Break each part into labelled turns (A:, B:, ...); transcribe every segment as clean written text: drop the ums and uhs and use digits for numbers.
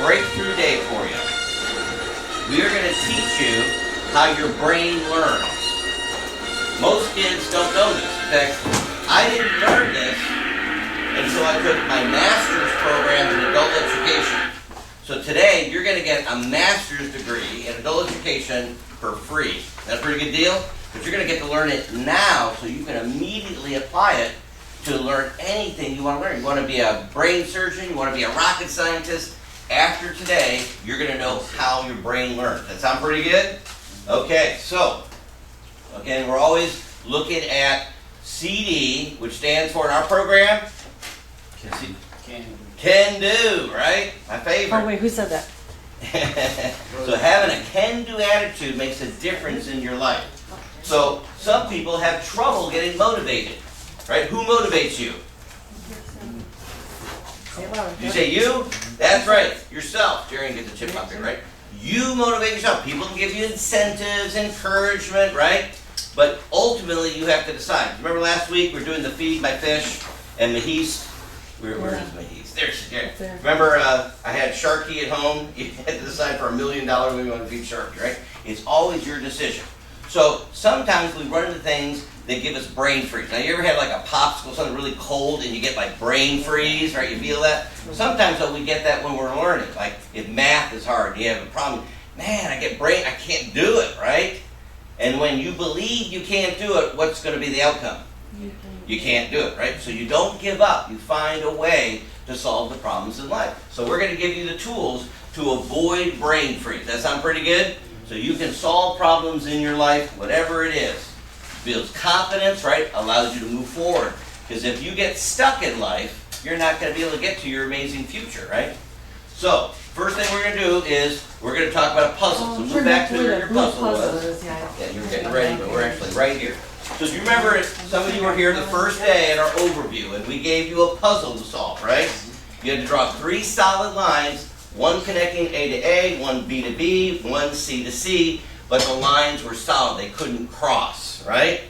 A: breakthrough day for you. We are going to teach you how your brain learns. Most kids don't know this. In fact, I didn't learn this until I took my master's program in adult education. So today, you're going to get a master's degree in adult education for free. That's a pretty good deal? But you're going to get to learn it now so you can immediately apply it to learn anything you want to learn. You want to be a brain surgeon, you want to be a rocket scientist. After today, you're going to know how your brain learns. That sound pretty good? Okay, so, again, we're always looking at CD, which stands for in our program, Can do, right? My favorite.
B: Oh wait, who said that?
A: So having a can-do attitude makes a difference in your life. So some people have trouble getting motivated, right? Who motivates you? You say you? That's right, yourself. Jerry can get the chip up here, right? You motivate yourself. People can give you incentives, encouragement, right? But ultimately, you have to decide. Remember last week we were doing the feed my fish and Mahis? Where is Mahis? There she is. Remember I had Sharky at home? You had to decide for $1 million when you want to feed Sharky, right? It's always your decision. So sometimes we run into things that give us brain freeze. Now you ever had like a popsicle, something really cold, and you get like brain freeze, right? You feel that? Sometimes though we get that when we're learning. Like if math is hard, and you have a problem, man, I can't do it, right? And when you believe you can't do it, what's going to be the outcome? You can't do it, right? So you don't give up. You find a way to solve the problems in life. So we're going to give you the tools to avoid brain freeze. That sound pretty good? So you can solve problems in your life, whatever it is. Builds confidence, right? Allows you to move forward. Because if you get stuck in life, you're not going to be able to get to your amazing future, right? So, first thing we're going to do is we're going to talk about a puzzle. So move back to where your puzzle was. Yeah, you're getting ready, but we're actually right here. So do you remember, some of you were here the first day at our overview, and we gave you a puzzle to solve, right? You had to draw 3 solid lines, one connecting A to A, one B to B, one C to C, but the lines were solid. They couldn't cross, right?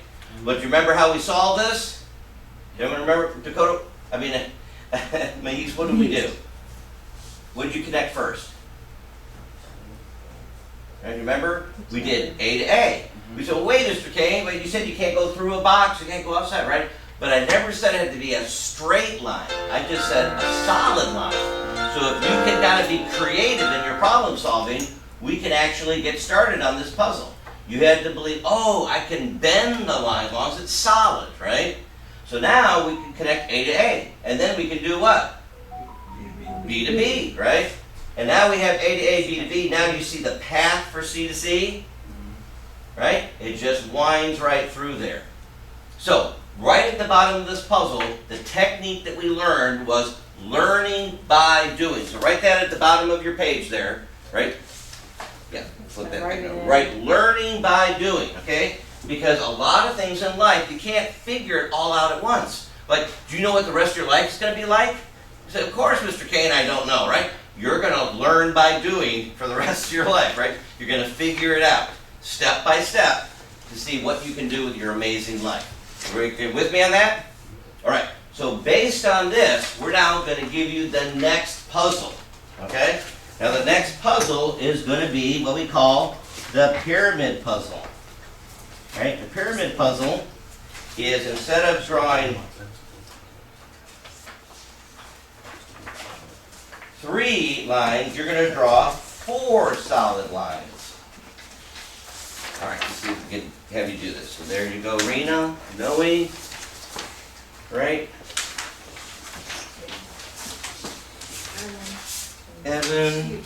A: But do you remember how we solved this? Anyone remember, Dakota? Mahis, what did we do? What did you connect first? And remember? We did A to A. We said, well, wait, Mr. Kane, but you said you can't go through a box, you can't go outside, right? But I never said it had to be a straight line. I just said a solid line. So if you can kind of be creative in your problem solving, we can actually get started on this puzzle. You had to believe, oh, I can bend the line as long as it's solid, right? So now we can connect A to A. And then we can do what? B to B, right? And now we have A to A, B to B. Now you see the path for C to C, right? It just winds right through there. So, right at the bottom of this puzzle, the technique that we learned was learning by doing. So write that at the bottom of your page there, right? Yeah, flip that thing. Right, learning by doing, okay? Because a lot of things in life, you can't figure it all out at once. Like, do you know what the rest of your life is going to be like? You say, of course, Mr. Kane, I don't know, right? You're going to learn by doing for the rest of your life, right? You're going to figure it out, step by step, to see what you can do with your amazing life. You with me on that? All right. So based on this, we're now going to give you the next puzzle. Okay? Now the next puzzle is going to be what we call the pyramid puzzle. Right? The pyramid puzzle is, instead of drawing 3 lines, you're going to draw 4 solid lines. All right, let's see if we can have you do this. So there you go, Rena, Noe, right? Evan,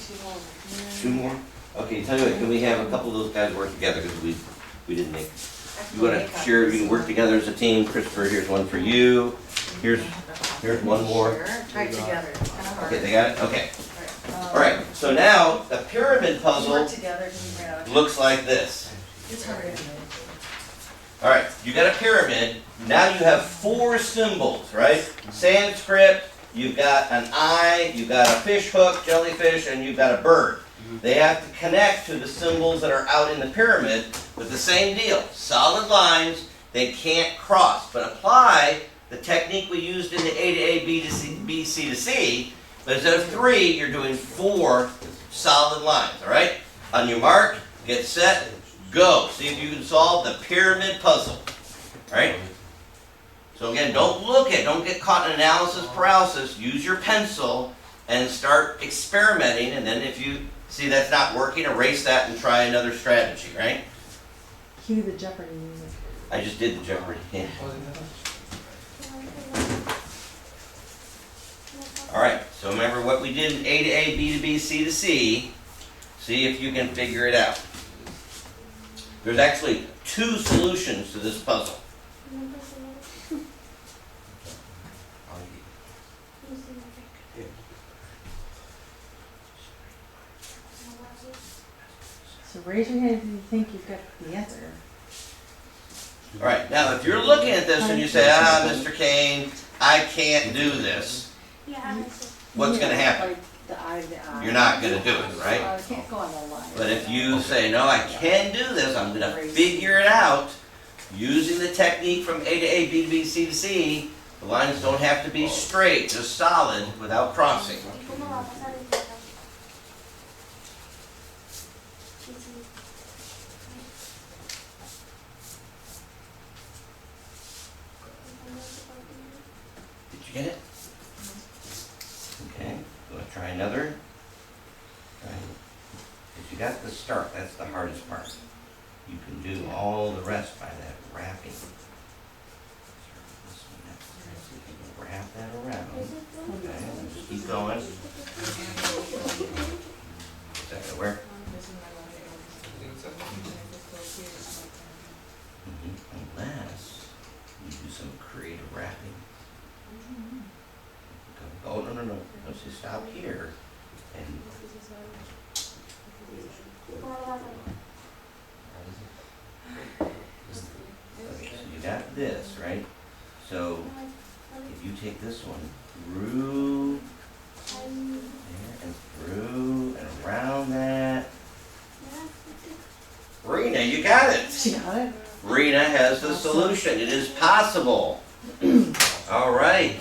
A: 2 more. Okay, tell you what, can we have a couple of those guys work together because we didn't make. You want to share? You can work together as a team. Christopher, here's one for you. Here's one more.
C: Right together.
A: Okay, they got it. Okay. All right. So now the pyramid puzzle looks like this.
C: It's hard.
A: All right. You got a pyramid. Now you have 4 symbols, right? Sanskrit. You've got an eye. You've got a fish hook, jellyfish, and you've got a bird. They have to connect to the symbols that are out in the pyramid with the same deal. Solid lines, they can't cross. But apply the technique we used in the A to A, B to C, B, C to C, But instead of 3, you're doing 4 solid lines, all right? On your mark, get set, go. See if you can solve the pyramid puzzle, all right? So again, don't get caught in analysis paralysis. Use your pencil and start experimenting, and then if you see that's not working, erase that and try another strategy, right?
B: Cue the Jeopardy music.
A: I just did the Jeopardy. Yeah. All right, so remember what we did in A to A, B to B, C to C. See if you can figure it out. There's actually 2 solutions to this puzzle.
B: So raise your hand if you think you've got the answer.
A: All right, now if you're looking at this and you say, Mr. Kane, I can't do this, what's going to happen? You're not going to do it, right?
B: I can't go on the line.
A: But if you say, no, I can do this, I'm going to figure it out, using the technique from A to A, B to B, C to C, the lines don't have to be straight, just solid, without crossing. Did you get it? Okay, let's try another. If you got the start, that's the hardest part. You can do all the rest by that wrapping. Wrap that around. Okay, just keep going. Is that gonna work? Unless you do some creative wrapping. Oh, no. Let's just stop here. And okay, so you got this, right? So if you take this one through there and through and around that. Rena, you got it.
B: She got it?
A: Rena has the solution. It is possible. All right.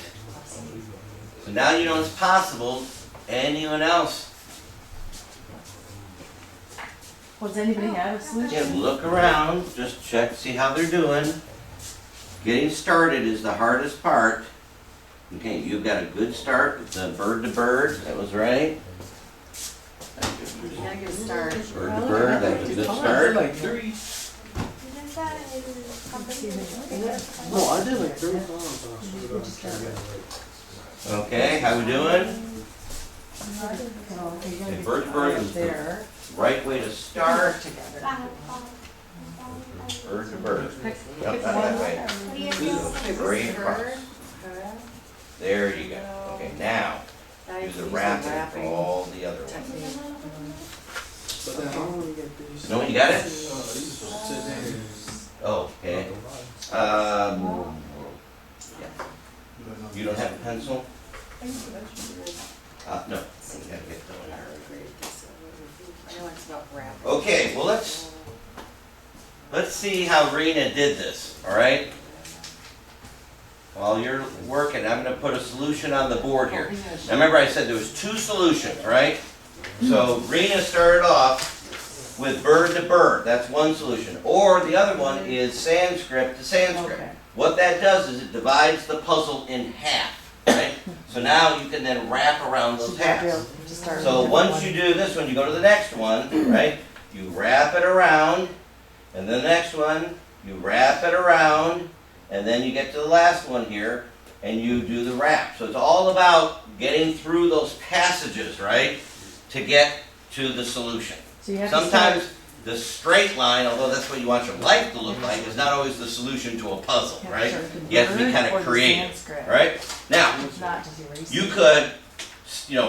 A: So now you know it's possible. Anyone else?
B: Well, does anybody have a solution?
A: Yeah, look around. Just check, see how they're doing. Getting started is the hardest part. Okay, you've got a good start with the bird to bird. That was right.
B: You gotta get a start.
A: Bird to bird. That was a good start.
C: Like 3. No, I did like 3 songs.
A: Okay, how we doing?
B: Okay,
A: bird to bird is
B: there.
A: the right way to start.
B: Together.
A: Bird to bird.
B: Pick
A: Yep, that way. Straight across. There you go. Okay, now do the wrapping for all the other ones.
C: But then how do we get these?
A: No, you got it?
C: These
A: Oh, okay. Yeah. You don't have a pencil? No. You gotta get going there. Okay, well let's see how Rena did this, all right? While you're working, I'm gonna put a solution on the board here. Now remember I said there was 2 solutions, right? So Rena started off with bird to bird, that's one solution. Or the other one is Sanskrit to Sanskrit.
B: Okay.
A: What that does is it divides the puzzle in half, right? So now you can then wrap around those halves. So once you do this one, you go to the next one, right? You wrap it around, and the next one, you wrap it around, and then you get to the last one here, and you do the wrap. So it's all about getting through those passages, right, to get to the solution.
B: So you have
A: Sometimes the straight line, although that's what you want your life to look like, is not always the solution to a puzzle, right? You have to be kind of creative, right? Now,
B: Not just erase.
A: you could,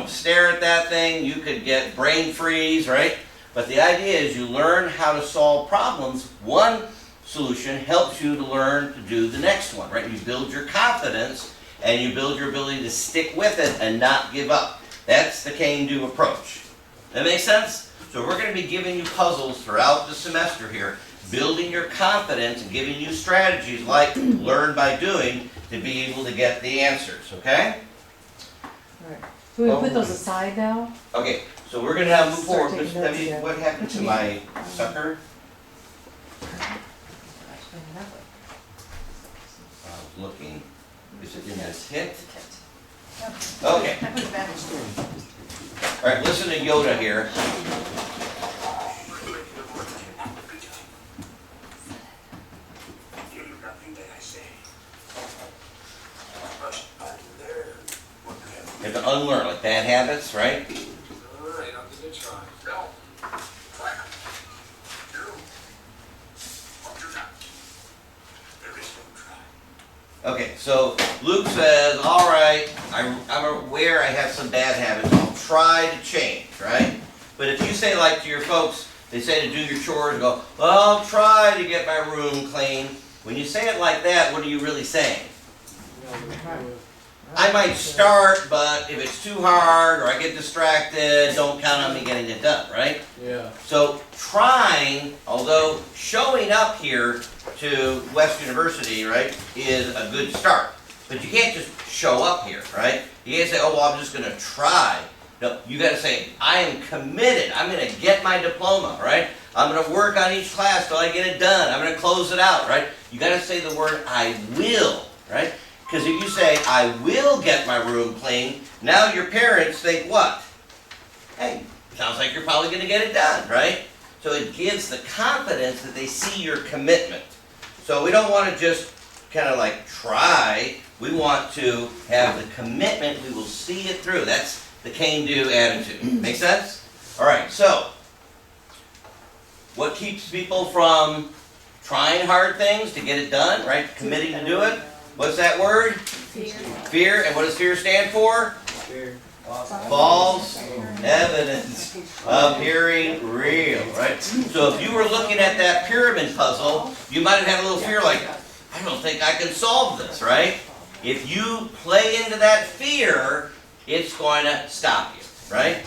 A: stare at that thing, you could get brain freeze, right? But the idea is you learn how to solve problems. One solution helps you to learn to do the next one, right? You build your confidence and you build your ability to stick with it and not give up. That's the can-do approach. That make sense? So we're going to be giving you puzzles throughout the semester here, building your confidence and giving you strategies like learn by doing to be able to get the answers, okay?
B: Right. Do we put those aside now?
A: Okay, so we're gonna have move
B: Start
A: forward.
B: taking
A: Miss
B: notes
A: Debbie,
B: again.
A: what happened to my sucker? I was looking, is it in this hit? Okay,
B: I put it back.
A: alright, listen to Yoda here. You have to unlearn, like bad habits, right?
D: Alright, I'll give it a try. Go.
A: Okay, so Luke says, alright, I'm aware I have some bad habits, I'll try to change, right? But if you say like to your folks, they say to do your chores, go, well, I'll try to get my room clean. When you say it like that, what are you really saying? I might start, but if it's too hard or I get distracted, don't count on me getting it done, right?
C: Yeah.
A: So trying, although showing up here to West University, right, is a good start. But you can't just show up here, right? You can't say, oh, well, I'm just gonna try. No, you gotta say, I am committed, I'm gonna get my diploma, right? I'm gonna work on each class till I get it done, I'm gonna close it out, right? You gotta say the word I will, right? Because if you say, I will get my room clean, now your parents think what? Hey, sounds like you're probably going to get it done, right? So it gives the confidence that they see your commitment. So we don't want to just kind of like try. We want to have the commitment. We will see it through. That's the can-do attitude. Make sense? All right, so what keeps people from trying hard things to get it done, right? Committing to do it? What's that word?
B: Fear.
A: Fear. And what does fear stand for?
C: Fear.
A: False evidence appearing real, right? So if you were looking at that pyramid puzzle, you might have had a little fear like, I don't think I can solve this, right? If you play into that fear, it's going to stop you, right?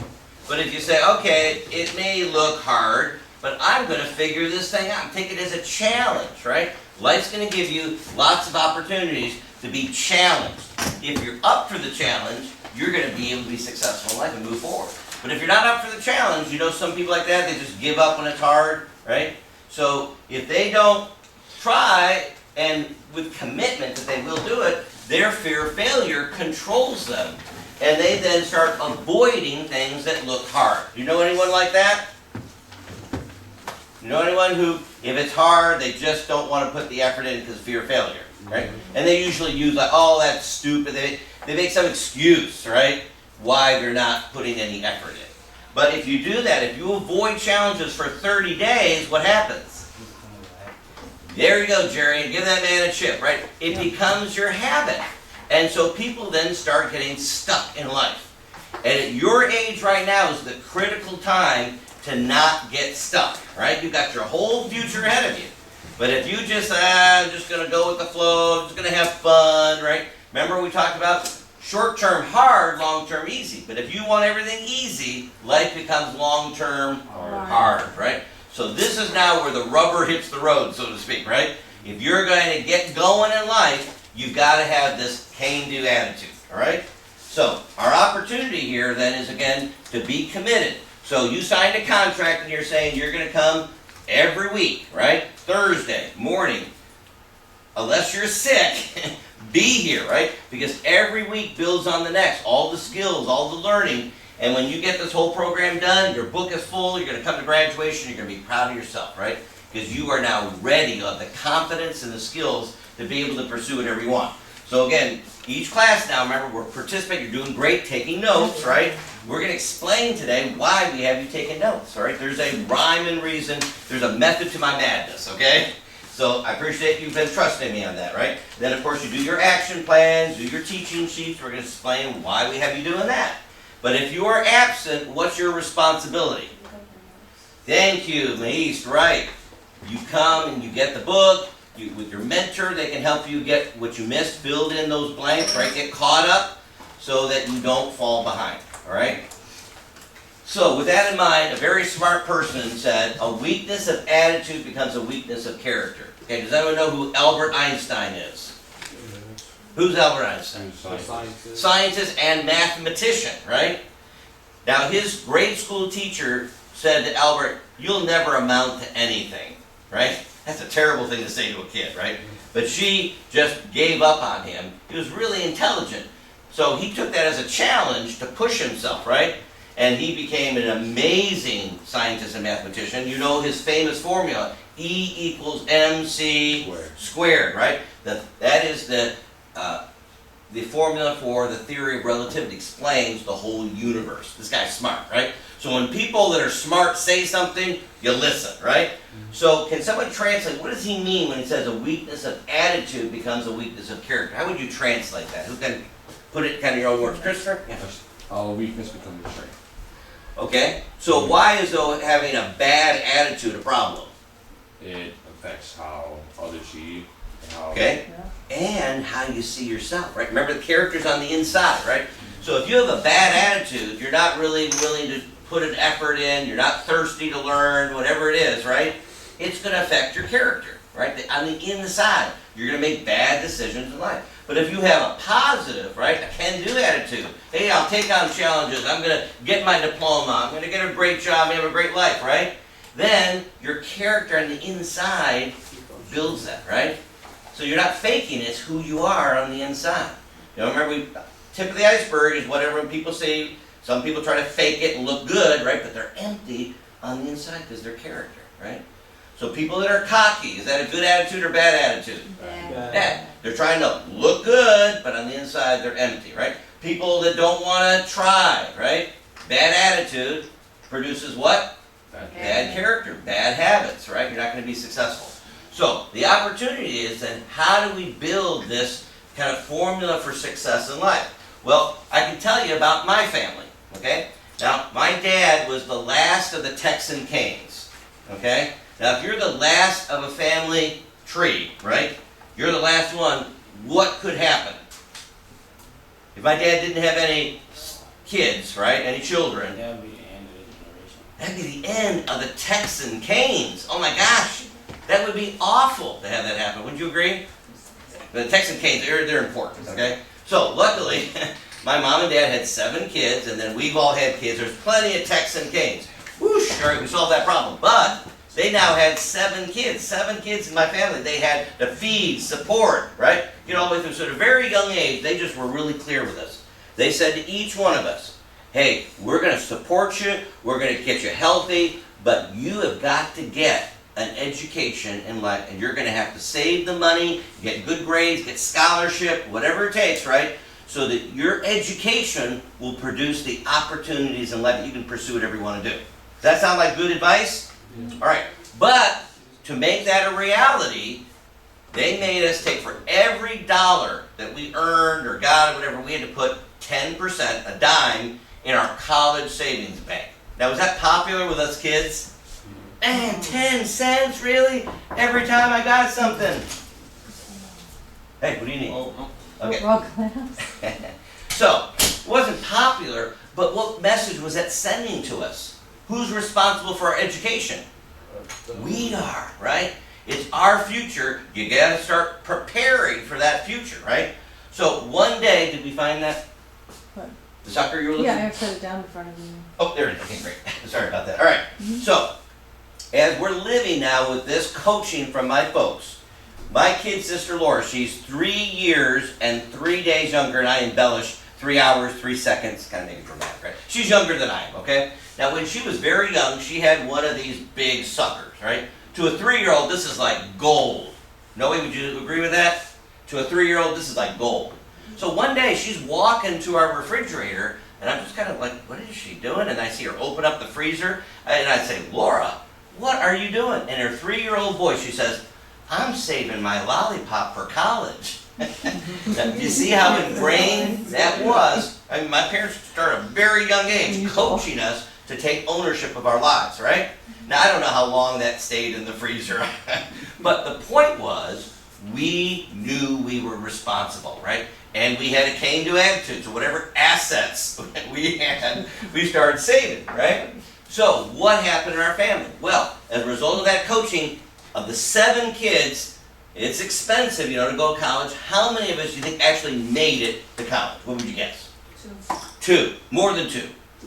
A: But if you say, okay, it may look hard, but I'm going to figure this thing out. Take it as a challenge, right? Life's going to give you lots of opportunities to be challenged. If you're up for the challenge, you're going to be able to be successful in life and move forward. But if you're not up for the challenge, you know some people like that, they just give up when it's hard, right? So if they don't try and with commitment that they will do it, their fear of failure controls them. And they then start avoiding things that look hard. You know anyone like that? You know anyone who, if it's hard, they just don't want to put the effort in because of fear of failure, right? And they usually use like, oh, that's stupid. They make some excuse, right, why they're not putting any effort in. But if you do that, if you avoid challenges for 30 days, what happens? There you go, Jerry, give that man a chip, right? It becomes your habit. And so people then start getting stuck in life. And at your age right now is the critical time to not get stuck, right? You've got your whole future ahead of you. But if you just, I'm just going to go with the flow, I'm just going to have fun, right? Remember we talked about short-term hard, long-term easy. But if you want everything easy, life becomes long-term hard, right? So this is now where the rubber hits the road, so to speak, right? If you're going to get going in life, you've got to have this can-do attitude, all right? So our opportunity here then is, again, to be committed. So you signed a contract and you're saying you're going to come every week, right? Thursday morning. Unless you're sick, be here, right? Because every week builds on the next. All the skills, all the learning. And when you get this whole program done, your book is full, you're going to come to graduation, you're going to be proud of yourself, right? Because you are now ready, you have the confidence and the skills to be able to pursue whatever you want. So again, each class now, remember, we're participating, you're doing great, taking notes, right? We're going to explain today why we have you taking notes, all right? There's a rhyme and reason, there's a method to my madness, okay? So I appreciate you've been trusting me on that, right? Then of course you do your action plans, do your teaching sheets, we're going to explain why we have you doing that. But if you are absent, what's your responsibility? Thank you, Maïs, right. You come and you get the book, with your mentor, they can help you get what you missed, filled in those blanks, right? Get caught up so that you don't fall behind, all right? So with that in mind, a very smart person said, a weakness of attitude becomes a weakness of character. Okay, does anyone know who Albert Einstein is? Who's Albert Einstein?
C: Sciences.
A: Scientist and mathematician, right? Now his grade school teacher said to Albert, "You'll never amount to anything," right? That's a terrible thing to say to a kid, right? But she just gave up on him. He was really intelligent. So he took that as a challenge to push himself, right? And he became an amazing scientist and mathematician. You know his famous formula, E equals MC squared, right? That is the formula for the theory of relativity, explains the whole universe. This guy's smart, right? So when people that are smart say something, you listen, right? So can someone translate, what does he mean when he says a weakness of attitude becomes a weakness of character? How would you translate that? Who can put it kind of your own words? Christopher? Yeah.
E: All weakness becomes a strength.
A: Okay, so why is though having a bad attitude a problem?
E: It affects how others see you and how.
A: Okay, and how you see yourself, right? Remember the character's on the inside, right? So if you have a bad attitude, you're not really willing to put an effort in, you're not thirsty to learn, whatever it is, right? It's going to affect your character, right? On the inside, you're going to make bad decisions in life. But if you have a positive, right, a can-do attitude, hey, I'll take on challenges, I'm going to get my diploma, I'm going to get a great job, and have a great life, right? Then your character on the inside builds that, right? So you're not faking it, it's who you are on the inside. You know, remember, tip of the iceberg is whatever when people say, some people try to fake it and look good, right? But they're empty on the inside because they're character, right? So people that are cocky, is that a good attitude or bad attitude? Bad. They're trying to look good, but on the inside they're empty, right? People that don't want to try, right? Bad attitude produces what? Bad character, bad habits, right? You're not going to be successful. So the opportunity is then how do we build this kind of formula for success in life? Well, I can tell you about my family, okay? Now, my dad was the last of the Texan Canes, okay? Now, if you're the last of a family tree, right? You're the last one, what could happen? If my dad didn't have any kids, right, any children,
F: That would be the end of the generation.
A: that'd be the end of the Texan Canes. Oh my gosh, that would be awful to have that happen. Wouldn't you agree? The Texan Canes, they're important, okay? So, luckily, my mom and dad had 7 kids, and then we've all had kids. There's plenty of Texan Canes. Whoosh, all right, we solved that problem. But they now had 7 kids. 7 kids in my family. They had to feed, support, right? Get all the way through. So at a very young age, they just were really clear with us. They said to each one of us, hey, we're going to support you, we're going to get you healthy, but you have got to get an education in life, and you're going to have to save the money, get good grades, get scholarship, whatever it takes, right? So that your education will produce the opportunities in life that you can pursue whatever you want to do. Does that sound like good advice? All right. But to make that a reality, they made us take for every dollar that we earned or got or whatever, we had to put 10%, a dime, in our college savings bank. Now, was that popular with us kids? Man, 10 cents, really? Every time I got something. Hey, what do you need?
C: Oh,
A: Okay.
B: Raw glass.
A: So, it wasn't popular, but what message was that sending to us? Who's responsible for our education? We are, right? It's our future. You gotta start preparing for that future, right? So one day, did we find that?
B: What?
A: The sucker you were looking
B: Yeah, I
A: for?
B: set it down in front of you.
A: Oh, there it is. Okay, great. Sorry about that. All right. So, as we're living now with this coaching from my folks, my kid sister Laura, she's 3 years and 3 days younger, and I embellish 3 hours, 3 seconds, kind of make it dramatic, right? She's younger than I am, okay? Now, when she was very young, she had one of these big suckers, right? To a 3-year-old, this is like gold. Noe, would you agree with that? To a 3-year-old, this is like gold. So one day, she's walking to our refrigerator, and I'm just kind of like, what is she doing? And I see her open up the freezer, and I say, Laura, what are you doing? In her 3-year-old voice, she says, I'm saving my lollipop for college. You see how ingrained that was? I mean, my parents started at a very young age coaching us to take ownership of our lives, right? Now, I don't know how long that stayed in the freezer, but the point was, we knew we were responsible, right? And we had a can-do attitude, so whatever assets we had, we started saving, right? So, what happened in our family? Well, as a result of that coaching, of the 7 kids, It's expensive, you know, to go to college. How many of us do you think actually made it to college? What would you guess? 2. More than 2.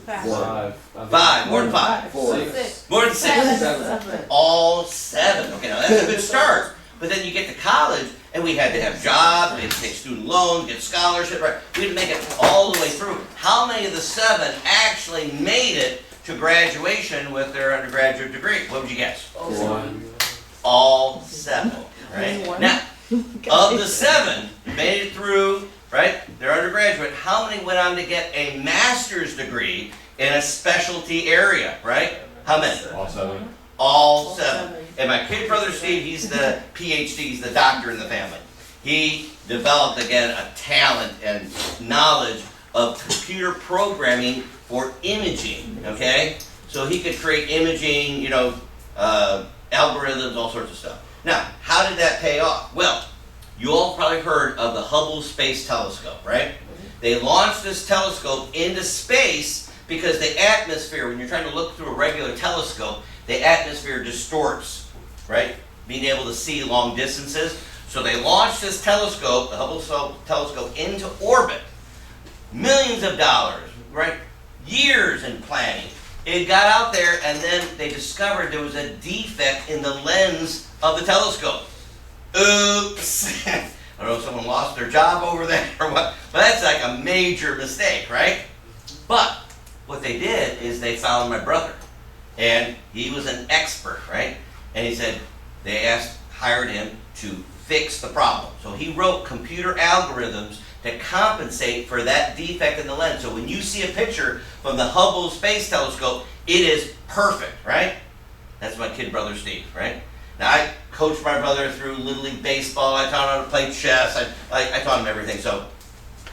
B: 5.
A: 5. More than 5.
C: 4.
B: 6.
A: More than 6.
B: 7.
A: All 7. Okay, now that's a good start. But then you get to college, and we had to have jobs, we had to take student loans, get scholarship, right? We had to make it all the way through. How many of the 7 actually made it to graduation with their undergraduate degree? What would you guess?
E: 1.
A: All 7, right? Now, of the 7 who made it through, right, their undergraduate, how many went on to get a master's degree in a specialty area, right? How many?
E: All 7.
A: All 7. And my kid brother Steve, he's the PhD, he's the doctor in the family. He developed, again, a talent and knowledge of computer programming for imaging, okay? So he could create imaging, you know, algorithms, all sorts of stuff. Now, how did that pay off? Well, you all probably heard of the Hubble Space Telescope, right? They launched this telescope into space because the atmosphere, when you're trying to look through a regular telescope, the atmosphere distorts, right? Being able to see long distances. So they launched this telescope, the Hubble telescope, into orbit. Millions of dollars, right? Years in planning. It got out there, and then they discovered there was a defect in the lens of the telescope. Oops. I don't know if someone lost their job over there or what, but that's like a major mistake, right? But what they did is they found my brother. And he was an expert, right? And he said, hired him to fix the problem. So he wrote computer algorithms to compensate for that defect in the lens. So when you see a picture from the Hubble Space Telescope, it is perfect, right? That's my kid brother Steve, right? Now I coached my brother through Little League Baseball. I taught him how to play chess. I taught him everything. So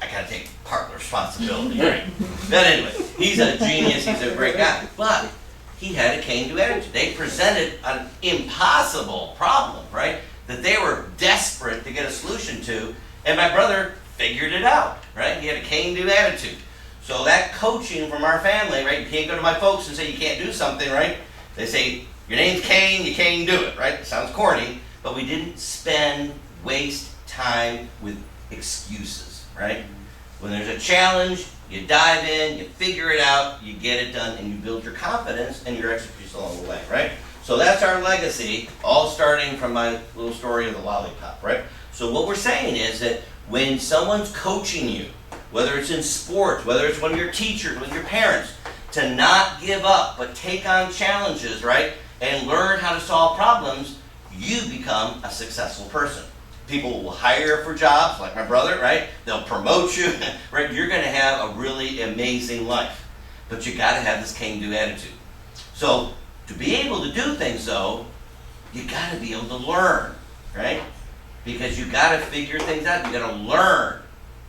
A: I gotta take part of the responsibility, right? But anyway, he's a genius. He's a great guy. But he had a can-do attitude. They presented an impossible problem, right? That they were desperate to get a solution to, and my brother figured it out, right? He had a can-do attitude. So that coaching from our family, right? You can't go to my folks and say you can't do something, right? They say, your name's Kane, you can't do it, right? It sounds corny, but we didn't waste time with excuses, right? When there's a challenge, you dive in, you figure it out, you get it done, and you build your confidence and your expertise along the way, right? So that's our legacy, all starting from my little story of the lollipop, right? So what we're saying is that when someone's coaching you, whether it's in sports, whether it's one of your teachers, one of your parents, to not give up, but take on challenges, right? And learn how to solve problems, you become a successful person. People will hire you for jobs, like my brother, right? They'll promote you, right? You're going to have a really amazing life. But you got to have this can-do attitude. So to be able to do things, though, you got to be able to learn, right? Because you got to figure things out. You got to learn.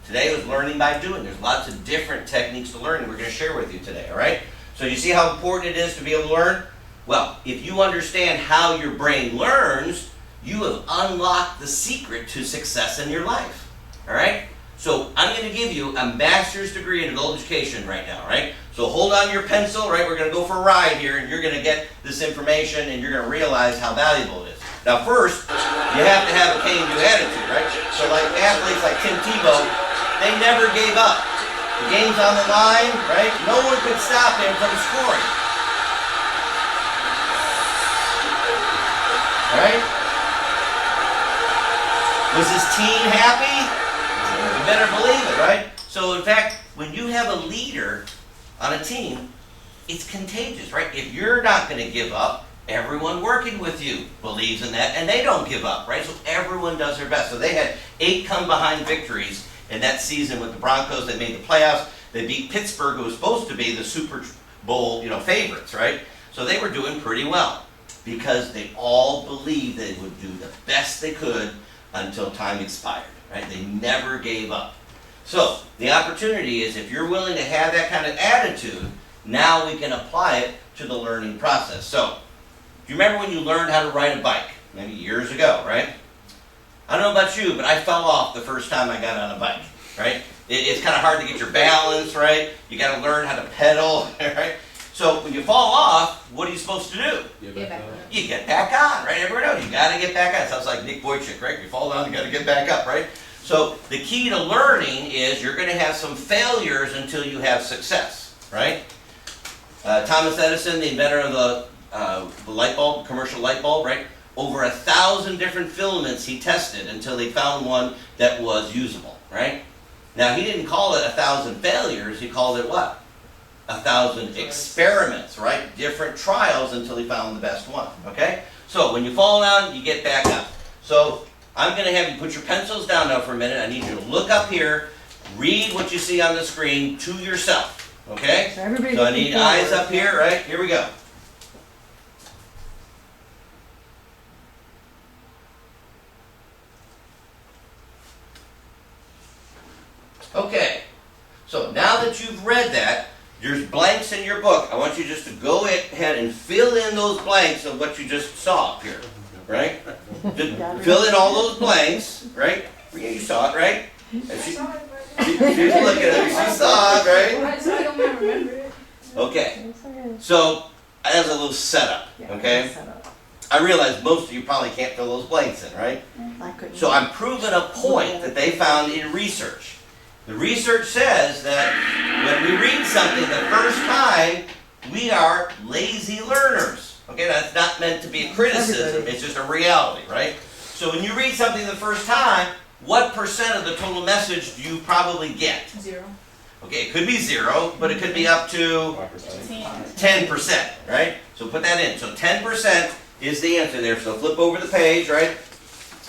A: Today was learning by doing. There's lots of different techniques to learn we're going to share with you today, all right? So you see how important it is to be able to learn? Well, if you understand how your brain learns, you have unlocked the secret to success in your life, all right? So I'm going to give you a master's degree in adult education right now, right? So hold on your pencil, right? We're going to go for a ride here, and you're going to get this information, and you're going to realize how valuable it is. Now first, you have to have a can-do attitude, right? So like athletes like Tim Tebow, they never gave up. The game's on the line, right? No one could stop him from scoring. Right? Was his team happy? You better believe it, right? So in fact, when you have a leader on a team, it's contagious, right? If you're not going to give up, everyone working with you believes in that, and they don't give up, right? So everyone does their best. So they had 8 come-behind victories in that season with the Broncos. They made the playoffs. They beat Pittsburgh, who was supposed to be the Super Bowl, favorites, right? So they were doing pretty well because they all believed they would do the best they could until time expired, right? They never gave up. So the opportunity is, if you're willing to have that kind of attitude, now we can apply it to the learning process. So, do you remember when you learned how to ride a bike? Maybe years ago, right? I don't know about you, but I fell off the first time I got on a bike, right? It's kind of hard to get your balance, right? You got to learn how to pedal, right? So when you fall off, what are you supposed to do?
B: Get back up.
A: You get back on, right? Everyone knows you gotta get back on. Sounds like Nick Wojcik, right? You fall down, you gotta get back up, right? So the key to learning is you're gonna have some failures until you have success, right? Thomas Edison, the inventor of the light bulb, commercial light bulb, right? Over 1,000 different filaments he tested until he found one that was usable, right? Now he didn't call it 1,000 failures, he called it what? 1,000 experiments, right? Different trials until he found the best one, okay? So when you fall down, you get back up. So I'm gonna have you put your pencils down now for a minute. I need you to look up here, read what you see on the screen to yourself, okay?
B: So everybody.
A: So I need eyes up here, right? Here we go. Okay, so now that you've read that, there's blanks in your book. I want you just to go ahead and fill in those blanks of what you just saw up here, right? Just fill in all those blanks, right? Yeah, you saw it, right? And she's looking at it, she saw it, right?
B: So I don't remember it.
A: Okay,
B: It's okay.
A: so as a little setup,
B: Yeah,
A: okay?
B: set up.
A: I realize most of you probably can't fill those blanks in, right?
B: I couldn't.
A: So I'm proving a point that they found in research. The research says that when we read something the first time, we are lazy learners. Okay, that's not meant to be a criticism,
B: Everybody.
A: it's just a reality, right? So when you read something the first time, what percent of the total message do you probably get?
B: 0.
A: Okay, it could be 0, but it could be up to 10%, right? So put that in. So 10% is the answer there. So flip over the page, right?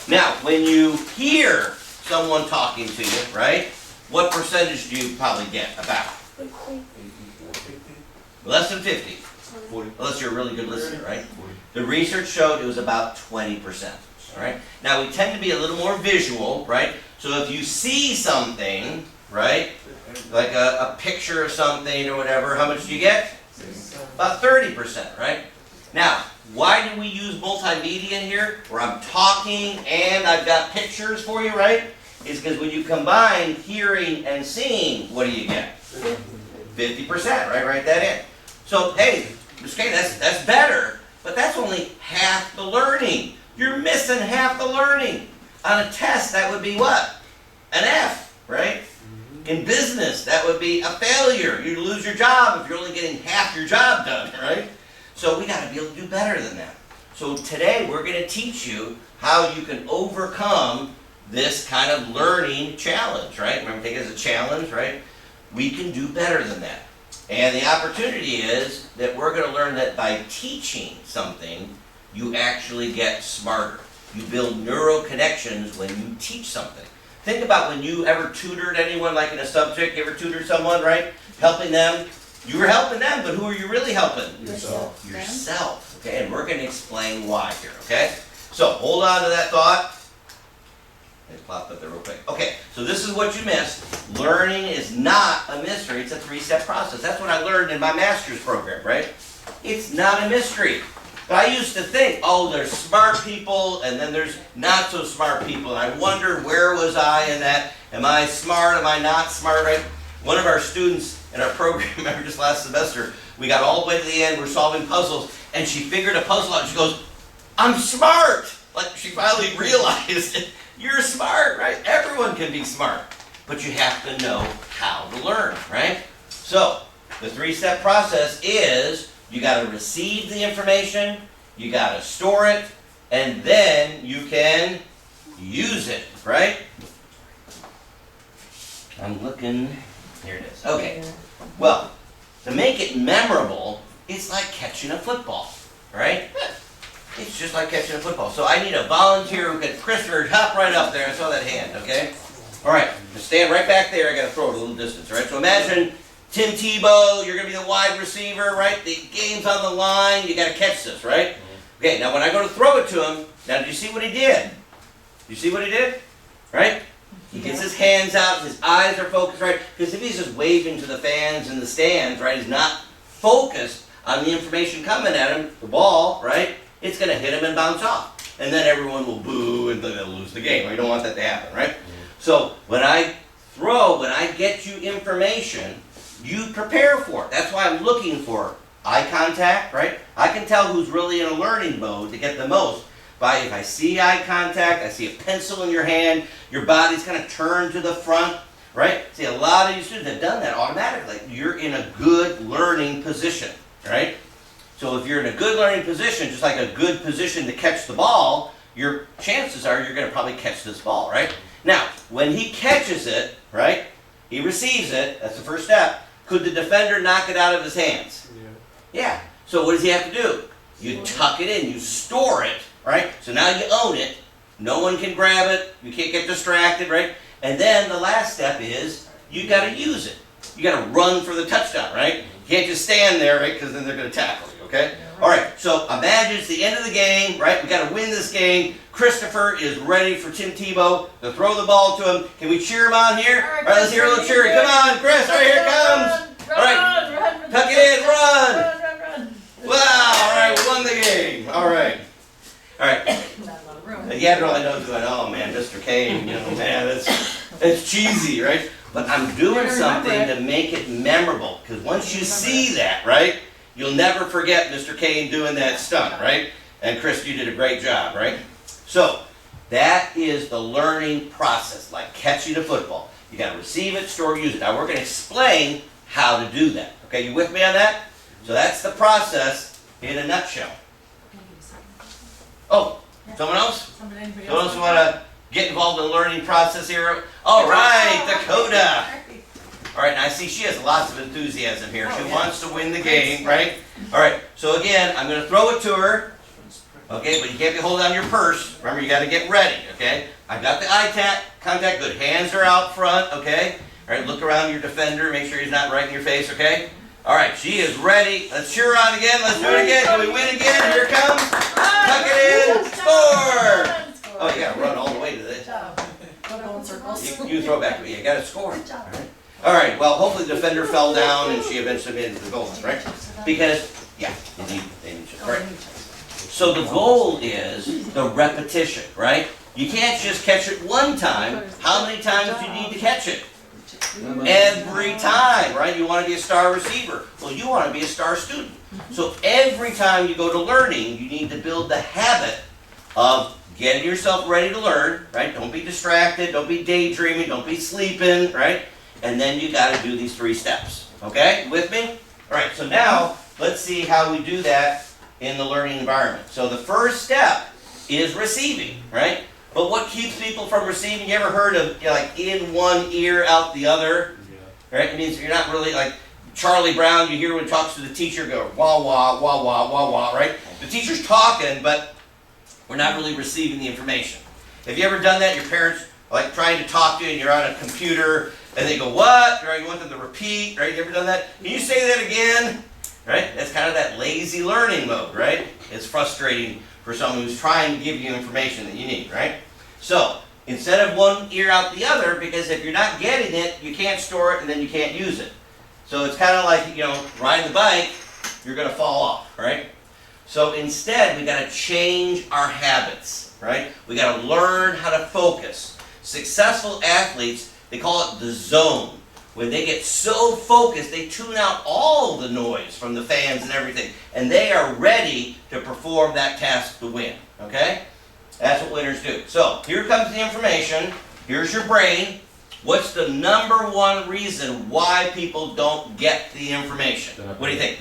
A: Now, when you hear someone talking to you, right? What percentage do you probably get about? Less than 50. Unless you're a really good listener, right? The research showed it was about 20%. All right. Now we tend to be a little more visual, right? So if you see something, right, like a picture of something or whatever, how much do you get? About 30%, right? Now, why do we use multimedia in here? Where I'm talking and I've got pictures for you, right? Is because when you combine hearing and seeing, what do you get? 50%, right? Write that in. So, hey, okay, that's better, but that's only half the learning. You're missing half the learning. On a test, that would be what? An F, right? In business, that would be a failure. You'd lose your job if you're only getting half your job done, right? So we got to be able to do better than that. So today, we're going to teach you how you can overcome this kind of learning challenge, right? Remember, take it as a challenge, right? We can do better than that. And the opportunity is that we're going to learn that by teaching something, you actually get smarter. You build neural connections when you teach something. Think about when you ever tutored anyone, like in a subject, you ever tutored someone, right? Helping them. You were helping them, but who are you really helping?
C: Yourself.
A: Yourself, okay? And we're going to explain why here, okay? So hold on to that thought. It popped up there real quick. Okay, so this is what you missed. Learning is not a mystery. It's a 3-step process. That's what I learned in my master's program, right? It's not a mystery. But I used to think, oh, there's smart people, and then there's not so smart people. And I wondered, where was I in that? Am I smart? Am I not smart, right? One of our students in our program, remember just last semester, we got all the way to the end, we're solving puzzles, and she figured a puzzle out, and she goes, I'm smart! Like, she finally realized it. You're smart, right? Everyone can be smart. But you have to know how to learn, right? So, the 3-step process is you got to receive the information, you got to store it, and then you can use it, right? I'm looking, here it is. Okay, well, to make it memorable, it's like catching a football, right? It's just like catching a football. So I need a volunteer who can, Christopher, hop right up there. I saw that hand, okay? All right, just stand right back there. I got to throw it a little distance, right? So imagine Tim Tebow, you're going to be the wide receiver, right? The game's on the line. You got to catch this, right? Okay, now when I go to throw it to him, now did you see what he did? You see what he did? Right? He gets his hands out, his eyes are focused, right? Because if he's just waving to the fans in the stands, right, he's not focused on the information coming at him, the ball, right? It's going to hit him and bounce off. And then everyone will boo and they'll lose the game. We don't want that to happen, right? So when I throw, when I get you information, you prepare for it. That's why I'm looking for eye contact, right? I can tell who's really in a learning mode to get the most by if I see eye contact, I see a pencil in your hand, your body's kind of turned to the front, right? See, a lot of you students have done that automatically. You're in a good learning position, right? So if you're in a good learning position, just like a good position to catch the ball, your chances are you're going to probably catch this ball, right? Now, when he catches it, right, he receives it, that's the first step. Could the defender knock it out of his hands? Yeah. So what does he have to do? You tuck it in, you store it, right? So now you own it. No one can grab it. You can't get distracted, right? And then the last step is you got to use it. You got to run for the touchdown, right? You can't just stand there, right? Because then they're going to tackle you, okay? All right, so imagine it's the end of the game, right? We got to win this game. Christopher is ready for Tim Tebow to throw the ball to him. Can we cheer him on here? All right, let's hear a little cheering. Come on, Chris. All right, here it comes. All right, tuck it in, run. Wow, all right, we won the game. All right. All right. Yeah, I know going, oh man, Mr. Kane, you know, man, it's cheesy, right? But I'm doing something to make it memorable. Because once you see that, right, you'll never forget Mr. Kane doing that stunt, right? And Chris, you did a great job, right? So, that is the learning process, like catching a football. You got to receive it, store, use it. Now, we're going to explain how to do that. Okay, you with me on that? So, that's the process in a nutshell. Oh, someone else? Someone else want to get involved in the learning process here? All right, Dakota. All right, now I see she has lots of enthusiasm here. She wants to win the game, right? All right, so again, I'm going to throw it to her. Okay, but you can't be holding on your purse. Remember, you got to get ready, okay? I've got the eye contact, good. Hands are out front, okay? All right, look around your defender, make sure he's not right in your face, okay? All right, she is ready. Let's cheer her on again. Let's do it again. Can we win again? Here it comes. Tuck it in. Score. Oh, you got to run all the way to this. You throw it back to me. You got to score. All right, well, hopefully the defender fell down and she eventually made it to the goal line, right? Because, yeah, they need to. Right. So the goal is the repetition, right? You can't just catch it one time. How many times do you need to catch it? Every time, right? You want to be a star receiver. Well, you want to be a star student. So every time you go to learning, you need to build the habit of getting yourself ready to learn, right? Don't be distracted. Don't be daydreaming. Don't be sleeping, right? And then you got to do these 3 steps. Okay? With me? All right, so now let's see how we do that in the learning environment. So the first step is receiving, right? But what keeps people from receiving? You ever heard of, you know, like in one ear, out the other? Yeah. Right? It means you're not really like Charlie Brown. You hear when he talks to the teacher, go wah wah wah wah wah wah. Right? The teacher's talking, but we're not really receiving the information. Have you ever done that? Your parents are like trying to talk to you, and you're on a computer, and they go what? Right? You want them to repeat. Right? You ever done that? Can you say that again? Right? That's kind of that lazy learning mode. Right? It's frustrating for someone who's trying to give you information that you need. Right? So, instead of one ear out the other, because if you're not getting it, you can't store it and then you can't use it. So it's kind of like, you know, riding the bike, you're going to fall off, right? So instead, we got to change our habits, right? We got to learn how to focus. Successful athletes, they call it the zone. When they get so focused, they tune out all the noise from the fans and everything, and they are ready to perform that task to win, okay? That's what winners do. So, here comes the information. Here's your brain. What's the number one reason why people don't get the information? What do you think?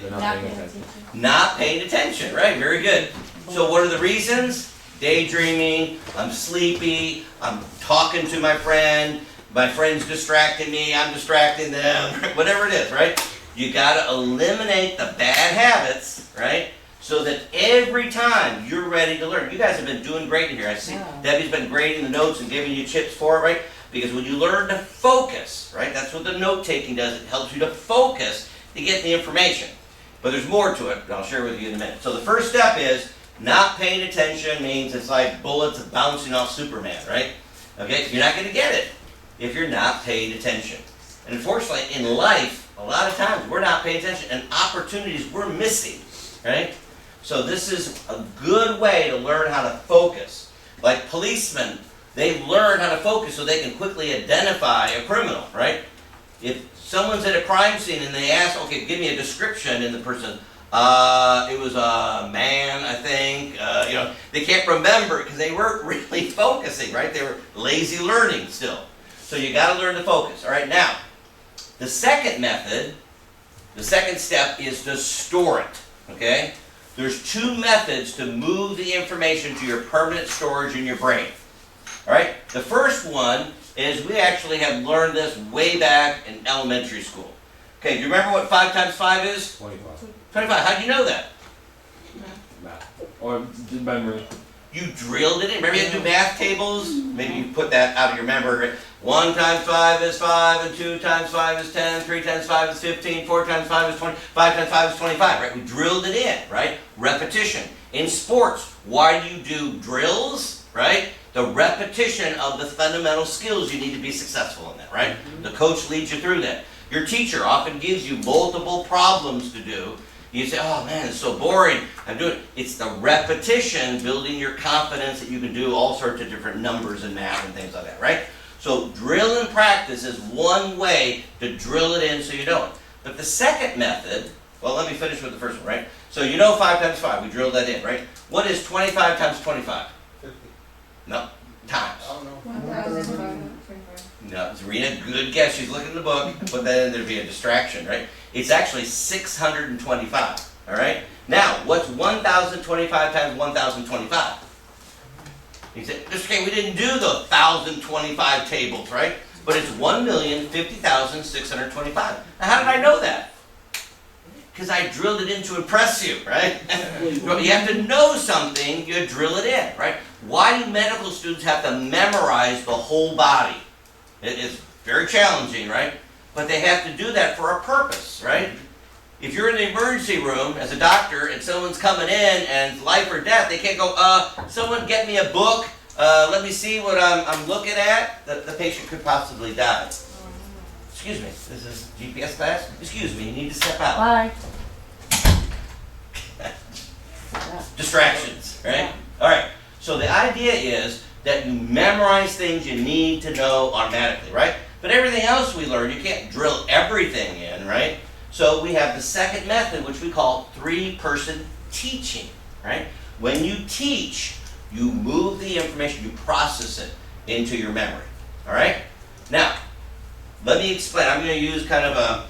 A: Not paying attention, right? Very good. So what are the reasons? Daydreaming, I'm sleepy, I'm talking to my friend's distracting me, I'm distracting them, whatever it is, right? You got to eliminate the bad habits, right? So that every time you're ready to learn. You guys have been doing great in here. I see Debbie's been grading the notes and giving you chips for it, right? Because when you learn to focus, right, that's what the note-taking does. It helps you to focus to get the information. But there's more to it, I'll share with you in a minute. So the first step is not paying attention means it's like bullets bouncing off Superman, right? Okay, you're not going to get it if you're not paying attention. And unfortunately, in life, a lot of times we're not paying attention and opportunities we're missing, right? So this is a good way to learn how to focus. Like policemen, they learn how to focus so they can quickly identify a criminal, right? If someone's at a crime scene and they ask, okay, give me a description, and the person, It was a man, I think. They can't remember because they weren't really focusing, right? They were lazy learning still. So you got to learn to focus. All right, now, the second method, the second step is to store it, okay? There's two methods to move the information to your permanent storage in your brain. All right, the first one is we actually have learned this way back in elementary school. Okay, do you remember what 5 times 5 is?
E: 25.
A: 25. How'd you know that?
E: Math. Or did memory.
A: You drilled it in. Remember you had to do math tables? Maybe you put that out of your memory. 1 times 5 is 5, and 2 times 5 is 10, 3 times 5 is 15, 4 times 5 is 20, 5 times 5 is 25, right? We drilled it in, right? Repetition. In sports, why do you do drills, right? The repetition of the fundamental skills you need to be successful in that, right? The coach leads you through that. Your teacher often gives you multiple problems to do. You say, oh man, it's so boring. I'm doing it. It's the repetition building your confidence that you can do all sorts of different numbers in math and things like that, right? So drill and practice is one way to drill it in so you know it. But the second method, well, let me finish with the first one, right? So you know 5 times 5, we drilled that in, right? What is 25 times 25?
C: 50.
A: No, times.
C: I don't know.
B: 1,525.
A: No, Serena, good guess. She's looking in the book. Put that in, there'd be a distraction, right? It's actually 625, all right? Now, what's 1,025 times 1,025? You say, Mr. King, we didn't do the 1,025 tables, right? But it's 1,050,625. Now, how did I know that? Because I drilled it in to impress you, right? You have to know something, you drill it in, right? Why do medical students have to memorize the whole body? It is very challenging, right? But they have to do that for a purpose, right? If you're in the emergency room as a doctor and someone's coming in and it's life or death, they can't go, someone get me a book, let me see what I'm looking at. The patient could possibly die. Excuse me, this is GPS class? Excuse me, you need to step out.
B: Bye.
A: Distractions, right? All right, so the idea is that you memorize things you need to know automatically, right? But everything else we learn, you can't drill everything in, right? So we have the second method, which we call 3-person teaching, right? When you teach, you move the information, you process it into your memory, all right? Now, let me explain. I'm going to use kind of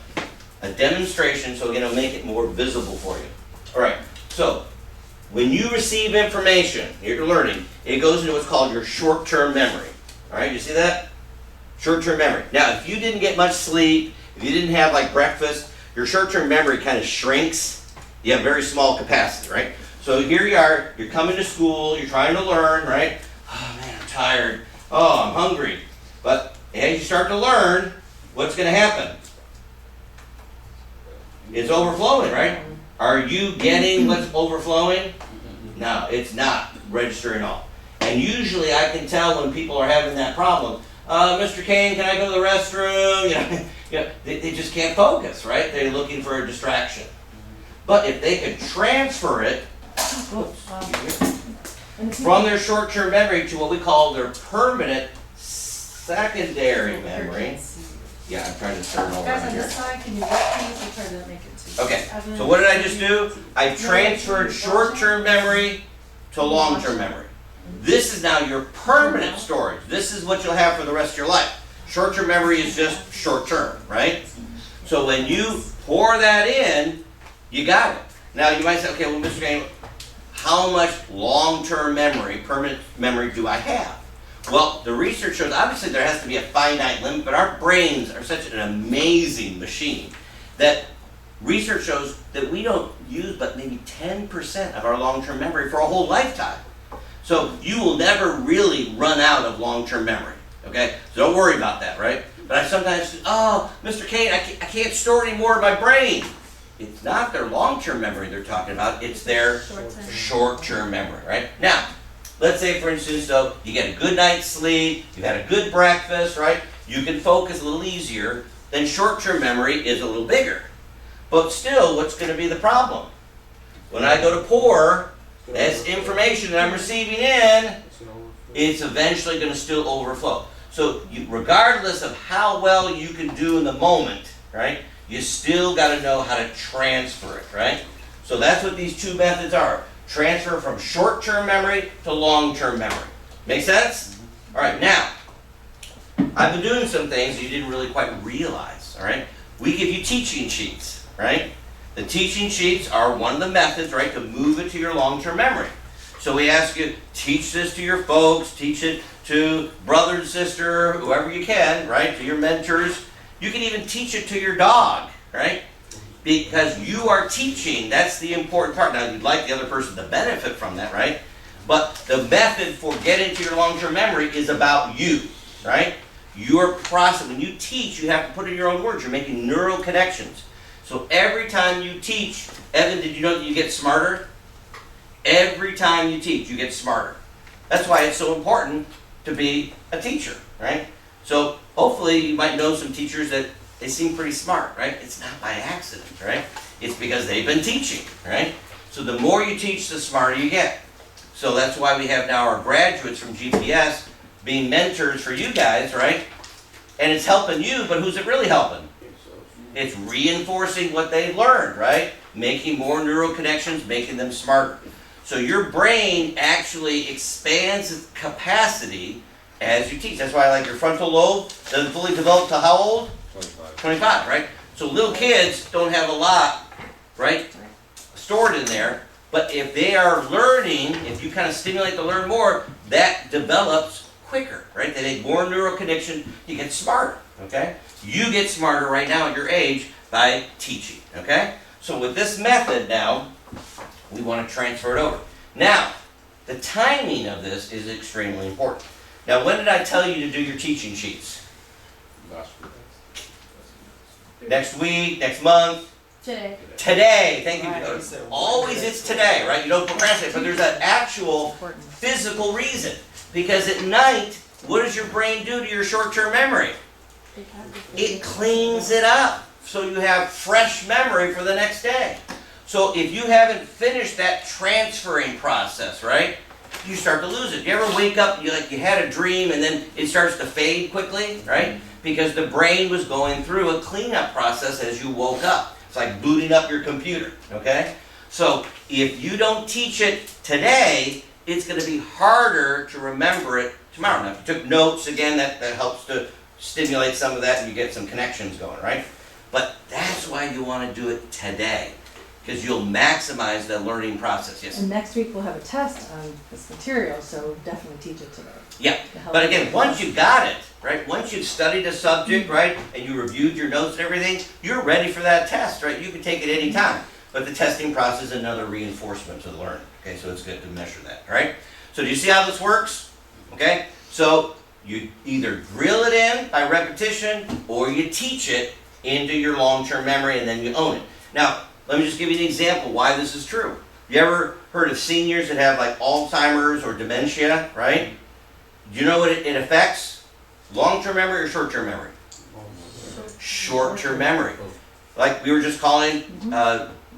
A: a demonstration so it'll make it more visible for you. All right, so when you receive information, you're learning, it goes into what's called your short-term memory. All right, you see that? Short-term memory. Now, if you didn't get much sleep, if you didn't have like breakfast, your short-term memory kind of shrinks. You have very small capacity, right? So here you are, you're coming to school, you're trying to learn, right? Oh man, I'm tired. Oh, I'm hungry. But as you start to learn, what's going to happen? It's overflowing, right? Are you getting what's overflowing? No, it's not registering all. And usually I can tell when people are having that problem. Mr. Kane, can I go to the restroom? They just can't focus, right? They're looking for a distraction. But if they could transfer it from their short-term memory to what we call their permanent secondary memory. Yeah, I'm trying to turn over
B: Guys, on
A: here.
B: this side, can you work these or try to make it too?
A: Okay, so what did I just do? I transferred short-term memory to long-term memory. This is now your permanent storage. This is what you'll have for the rest of your life. Short-term memory is just short-term, right? So when you pour that in, you got it. Now you might say, okay, well, Mr. Kane, how much long-term memory, permanent memory do I have? Well, the research shows, obviously there has to be a finite limit, but our brains are such an amazing machine that research shows that we don't use but maybe 10% of our long-term memory for a whole lifetime. So you will never really run out of long-term memory, okay? So don't worry about that, right? But I sometimes say, oh, Mr. Kane, I can't store any more in my brain. It's not their long-term memory they're talking about, it's their short-term memory, right? Now, let's say, for instance, though, you get a good night's sleep, you had a good breakfast, right? You can focus a little easier, then short-term memory is a little bigger. But still, what's going to be the problem? When I go to pour, that's information that I'm receiving in, it's eventually going to still overflow. So regardless of how well you can do in the moment, right, you still got to know how to transfer it, right? So that's what these two methods are. Transfer from short-term memory to long-term memory. Make sense? All right, now, I've been doing some things you didn't really quite realize, all right? We give you teaching sheets, right? The teaching sheets are one of the methods, right, to move it to your long-term memory. So we ask you, teach this to your folks, teach it to brother and sister, whoever you can, right, to your mentors. You can even teach it to your dog, right? Because you are teaching, that's the important part. Now, you'd like the other person to benefit from that, right? But the method for getting to your long-term memory is about you, right? Your process, when you teach, you have to put in your own words. You're making neural connections. So every time you teach, Evan, did you know that you get smarter? Every time you teach, you get smarter. That's why it's so important to be a teacher, right? So hopefully you might know some teachers that they seem pretty smart, right? It's not by accident, right? It's because they've been teaching, right? So the more you teach, the smarter you get. So that's why we have now our graduates from GPS being mentors for you guys, right? And it's helping you, but who's it really helping? It's reinforcing what they've learned, right? Making more neural connections, making them smarter. So your brain actually expands its capacity as you teach. That's why like your frontal lobe doesn't fully develop to how old?
E: 25.
A: 25, right? So little kids don't have a lot, right, stored in there. But if they are learning, if you kind of stimulate to learn more, that develops quicker, right? They make more neural connection, you get smarter, okay? You get smarter right now at your age by teaching, okay? So with this method now, we want to transfer it over. Now, the timing of this is extremely important. Now, when did I tell you to do your teaching sheets?
E: Last week.
A: Next week, next month?
B: Today.
A: Today, thank you.
B: Right.
A: Always it's today, right? You don't procrastinate, but there's an actual physical reason. Because at night, what does your brain do to your short-term memory? It cleans it up so you have fresh memory for the next day. So if you haven't finished that transferring process, right, you start to lose it. You ever wake up, you had a dream and then it starts to fade quickly, right? Because the brain was going through a cleanup process as you woke up. It's like booting up your computer, okay? So if you don't teach it today, it's going to be harder to remember it tomorrow. Now, if you took notes, again, that helps to stimulate some of that and you get some connections going, right? But that's why you want to do it today, because you'll maximize the learning process. Yes?
B: And next week we'll have a test on this material, so definitely teach it today.
A: Yeah, but again, once you got it, right, once you've studied a subject, right, and you reviewed your notes and everything, you're ready for that test, right? You can take it any time. But the testing process is another reinforcement to the learning. Okay, so it's good to measure that, all right? So do you see how this works? Okay, so you either drill it in by repetition or you teach it into your long-term memory and then you own it. Now, let me just give you an example why this is true. You ever heard of seniors that have like Alzheimer's or dementia, right? Do you know what it affects? Long-term memory or short-term memory? Short-term memory. Like we were just calling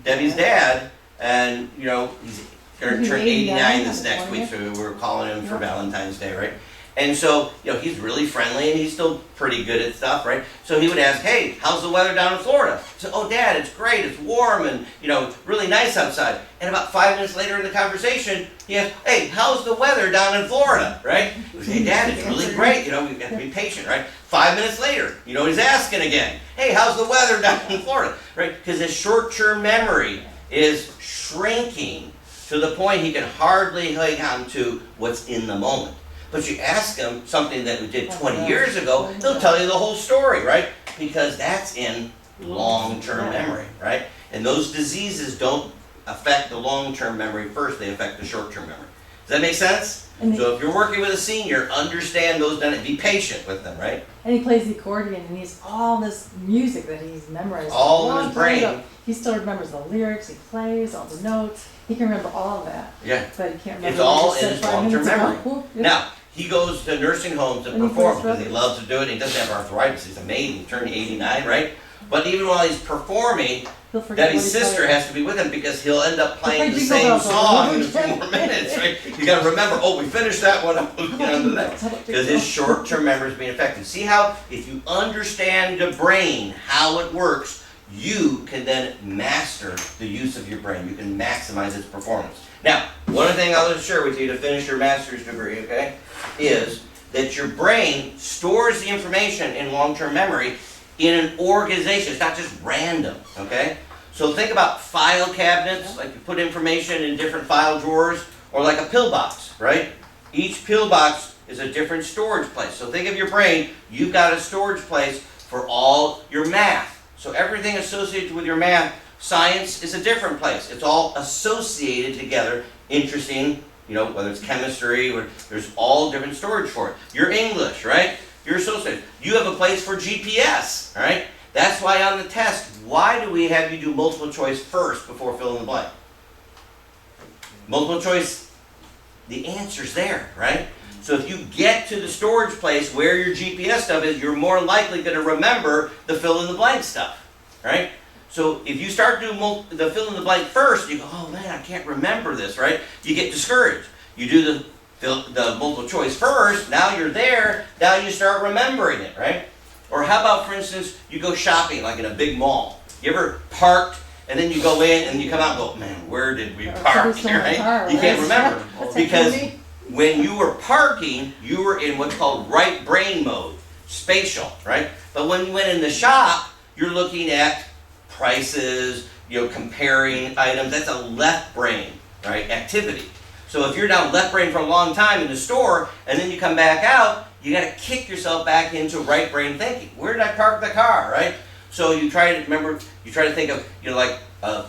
A: Debbie's dad, and you know, he's going to turn 89 this next week, so we were calling him for Valentine's Day, right? And so, you know, he's really friendly and he's still pretty good at stuff, right? So he would ask, hey, how's the weather down in Florida? So, oh, Dad, it's great, it's warm and, you know, really nice outside. And about 5 minutes later in the conversation, he asks, hey, how's the weather down in Florida, right? He would say, Dad, it's really great, you know, we've got to be patient, right? 5 minutes later, you know, he's asking again, hey, how's the weather down in Florida, right? Because his short-term memory is shrinking to the point he can hardly hang on to what's in the moment. But you ask him something that we did 20 years ago, he'll tell you the whole story, right? Because that's in long-term memory, right? And those diseases don't affect the long-term memory first, they affect the short-term memory. Does that make sense? So if you're working with a senior, understand those, be patient with them, right?
B: And he plays the accordion and he's all this music that he's memorized.
A: All in his brain.
B: He still remembers the lyrics, he plays all the notes. He can remember all of that.
A: Yeah.
B: But he can't remember.
A: It's all
B: what he
A: in
B: said
A: his
B: 5
A: long-term
B: minutes ago.
A: memory.
B: Yeah.
A: Now, he goes to nursing homes and
B: And he
A: performs
B: plays
A: because he loves to do it. He doesn't have arthritis. He's amazing. He turned 89, right? But even while he's performing,
B: He'll forget
A: Debbie's
B: what he
A: sister
B: played.
A: has to be with him because he'll end up playing the
B: Jingle
A: same
B: bells all
A: song in a
B: over
A: few more minutes, right? You got to remember, oh, we finished that one. We'll get on to that. Because his short-term memory is being affected. See how if you understand the brain, how it works, you can then master the use of your brain. You can maximize its performance. Now, one thing I'll just share with you to finish your master's degree, okay, is that your brain stores the information in long-term memory in an organization. It's not just random, okay? So think about file cabinets, like you put information in different file drawers, or like a pill box, right? Each pill box is a different storage place. So think of your brain, you've got a storage place for all your math. So everything associated with your math, science is a different place. It's all associated together, interesting, you know, whether it's chemistry, or there's all different storage for it. Your English, right? You're associated. You have a place for GPS, right? That's why on the test, why do we have you do multiple choice first before fill in the blank? Multiple choice, the answer's there, right? So if you get to the storage place where your GPS stuff is, you're more likely going to remember the fill in the blank stuff, right? So if you start doing the fill in the blank first, you go, oh man, I can't remember this, right? You get discouraged. You do the multiple choice first, now you're there, now you start remembering it, right? Or how about, for instance, you go shopping like in a big mall. You ever parked and then you go in and you come out and go, man, where did we park, right? You can't remember. Because when you were parking, you were in what's called right brain mode, spatial, right? But when you went in the shop, you're looking at prices, you know, comparing items. That's a left brain, right, activity. So if you're down left brain for a long time in the store, and then you come back out, you got to kick yourself back into right brain thinking. Where did I park the car, right? So you try to remember, you try to think of, you know, like a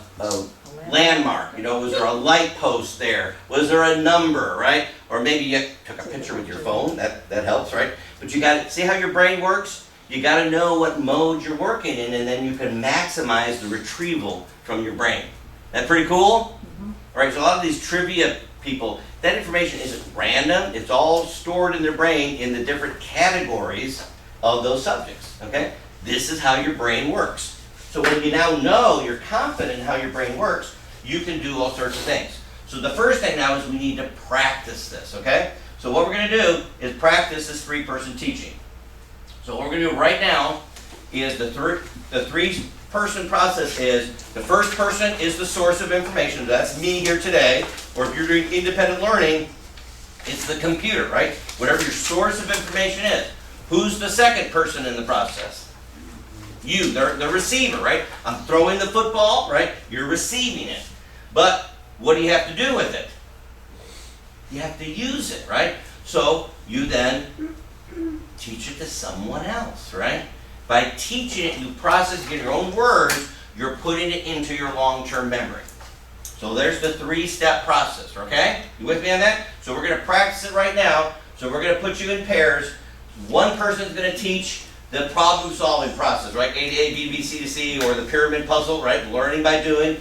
A: landmark. You know, was there a light post there? Was there a number, right? Or maybe you took a picture with your phone. That helps, right? But you got to see how your brain works. You got to know what mode you're working in, and then you can maximize the retrieval from your brain. That pretty cool? Mm-hmm. All right. So a lot of these trivia people, that information isn't random. It's all stored in their brain in the different categories of those subjects. Okay. This is how your brain works. So when you now know, you're confident in how your brain works, you can do all sorts of things. So the first thing now is we need to practice this, okay? So what we're going to do is practice this three-person teaching. So what we're going to do right now is the three-person process is, the first person is the source of information. That's me here today. Or if you're doing independent learning, it's the computer, right? Whatever your source of information is. Who's the second person in the process? You, the receiver, right? I'm throwing the football, right? You're receiving it. But what do you have to do with it? You have to use it, right? So you then teach it to someone else, right? By teaching it, you process it in your own words, you're putting it into your long-term memory. So there's the three-step process, okay? You with me on that? So we're going to practice it right now. So we're going to put you in pairs. One person's going to teach the problem-solving process, right? A to A, B to B, C to C, or the pyramid puzzle, right? Learning by doing.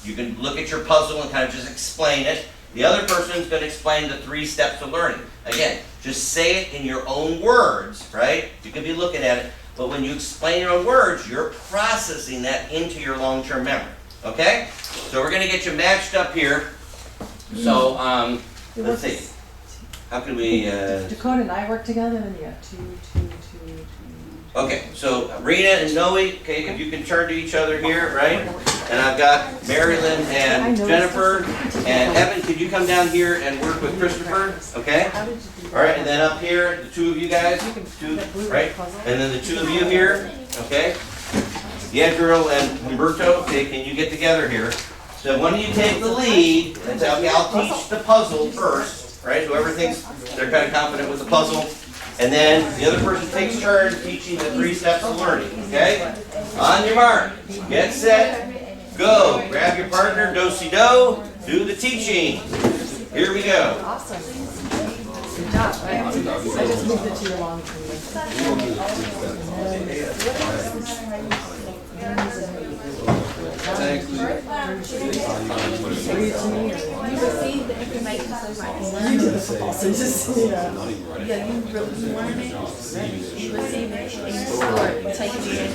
A: You can look at your puzzle and kind of just explain it. The other person's going to explain the 3 steps of learning. Again, just say it in your own words, right? You can be looking at it, but when you explain your own words, you're processing that into your long-term memory, okay? So we're going to get you matched up here. So, let's see. How can we...
B: Dakota and I work together, and then you got two.
A: Okay, so Rena and Noe, okay, if you can turn to each other here, right? And I've got Marilyn and Jennifer. And Evan, could you come down here and work with Christopher? Okay? All right, and then up here, the 2 of you guys, 2, right? And then the 2 of you here, okay? Gabriel and Humberto, okay, can you get together here? So one of you take the lead and say, okay, I'll teach the puzzle first, right? Whoever thinks they're kind of confident with the puzzle. And then the other person takes turn teaching the 3 steps of learning, okay? On your mark, get set, go. Grab your partner, do-si-do, do the teaching. Here we go.
B: Awesome. Good job, right? I just moved it to your long term.
F: You receive the information so much.
B: You did the football, so just,
F: Yeah, you really learn it, you receive it, and you store it, you take it in.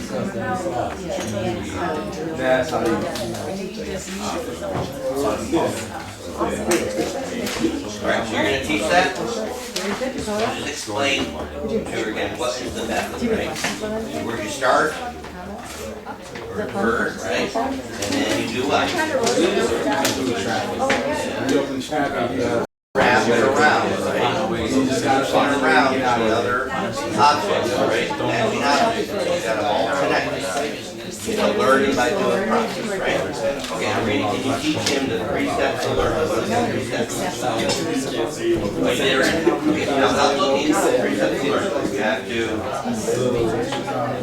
C: That's how you.
F: And then you just use it for someone.
A: All right, so you're going to teach that? Just explain to her again what is the method, right? Where you start, Bird, right? And then you do what?
C: You open traffic,
A: Wrap it around, right? You just gotta spin around to other objects, right? Matching objects, so you got them all connected. So learning by doing process, right? Okay, I'm reading, can you teach him the 3 steps to learn? What is the 3 steps? Right there. Okay, now not looking, 3 steps to learn. You have to,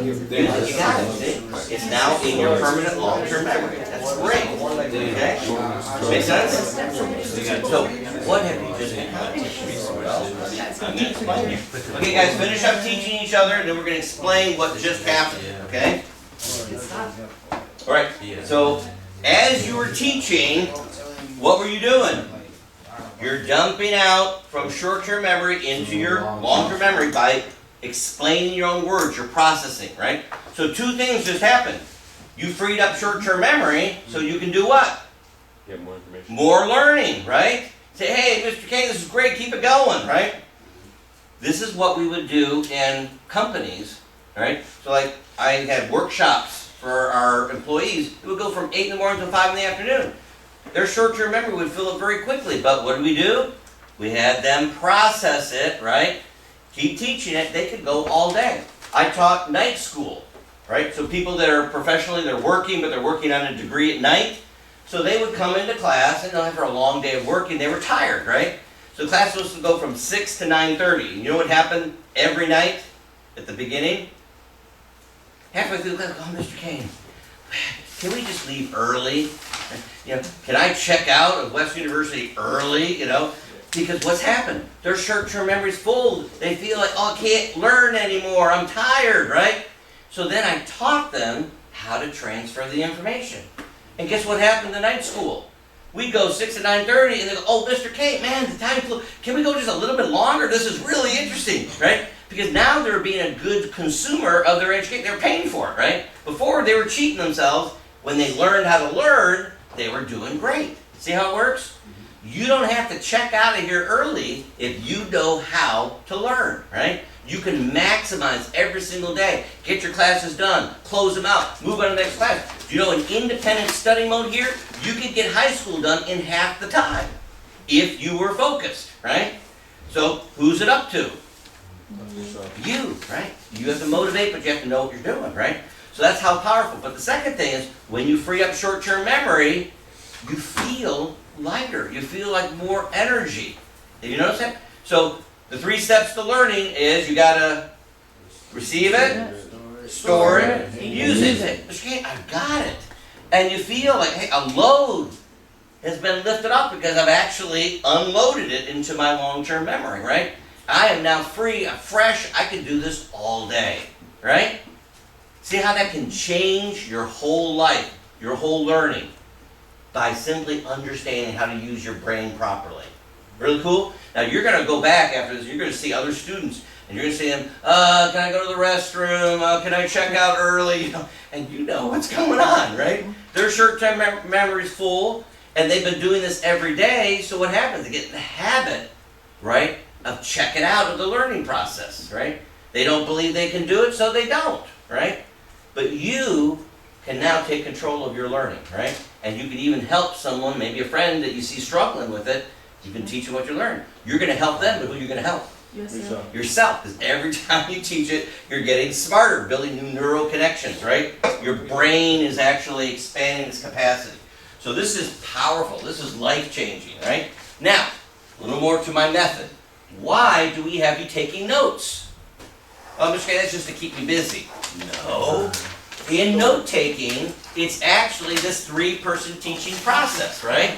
A: you got it, see? It's now in your permanent long-term memory. That's great. Okay? Make sense? So, what have you just been teaching me so well? I'm gonna explain you. Okay, guys, finish up teaching each other, and then we're gonna explain what just happened, okay? Alright, so as you were teaching, what were you doing? You're dumping out from short-term memory into your long-term memory by explaining your own words, you're processing, right? So 2 things just happened. You freed up short-term memory so you can do what?
E: Get more information.
A: More learning, right? Say, hey, Mr. King, this is great, keep it going, right? This is what we would do in companies, right? So like, I had workshops for our employees. It would go from 8 in the morning to 5 in the afternoon. Their short-term memory would fill up very quickly, but what do? We had them process it, right? Keep teaching it, they could go all day. I taught night school, right? So people that are professionally, they're working, but they're working on a degree at night. So they would come into class, and after a long day of working, they were tired, right? So class was to go from 6 to 9:30. And you know what happened every night at the beginning? Halfway through the class, oh, Mr. Kane, can we just leave early? You know, can I check out of West University early, you know? Because what's happened? Their short-term memory's full. They feel like, oh, I can't learn anymore. I'm tired, right? So then I taught them how to transfer the information. And guess what happened in the night school? We go 6 to 9:30, and they go, oh, Mr. Kate, man, the time flew. Can we go just a little bit longer? This is really interesting, right? Because now they're being a good consumer of their education. They're paying for it, right? Before, they were cheating themselves. When they learned how to learn, they were doing great. See how it works? You don't have to check out of here early if you know how to learn, right? You can maximize every single day. Get your classes done. Close them out. Move on to the next class. You know, in independent study mode here, you could get high school done in half the time if you were focused, right? So, who's it up to? You, right? You have to motivate, but you have to know what you're doing, right? So that's how powerful. But the second thing is, when you free up short-term memory, you feel lighter. You feel like more energy. Did you notice that? So, the 3 steps to learning is you gotta receive it, store it, and use it. Mr. Kane, I got it. And you feel like, hey, a load has been lifted off because I've actually unloaded it into my long-term memory, right? I am now free, I'm fresh, I can do this all day, right? See how that can change your whole life, your whole learning, by simply understanding how to use your brain properly. Really cool? Now you're going to go back after this, you're going to see other students, and you're going to see them, can I go to the restroom, can I check out early, you know, and you know what's going on, right? Their short-term memory's full, and they've been doing this every day, so what happens? They get in the habit, right, of checking out of the learning process, right? They don't believe they can do it, so they don't, right? But you can now take control of your learning, right? And you can even help someone, maybe a friend that you see struggling with it, you can teach them what you learned. You're going to help them, but who are you going to help?
B: Yourself.
A: Yourself, because every time you teach it, you're getting smarter, building new neural connections, right? Your brain is actually expanding its capacity. So this is powerful. This is life-changing, right? Now, a little more to my method. Why do we have you taking notes? Oh, Mr. K, that's just to keep me busy. No. In note-taking, it's actually this 3-person teaching process, right?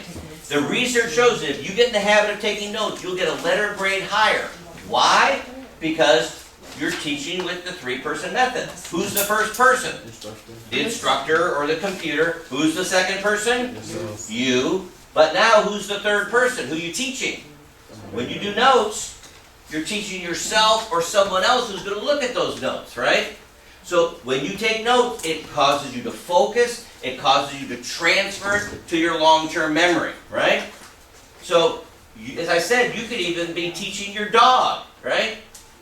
A: The research shows that if you get in the habit of taking notes, you'll get a letter grade higher. Why? Because you're teaching with the 3-person method. Who's the first person? The instructor or the computer. Who's the second person? You. But now who's the third person? Who are you teaching? When you do notes, you're teaching yourself or someone else who's going to look at those notes, right? So when you take notes, it causes you to focus, it causes you to transfer it to your long-term memory, right? So, as I said, you could even be teaching your dog, right?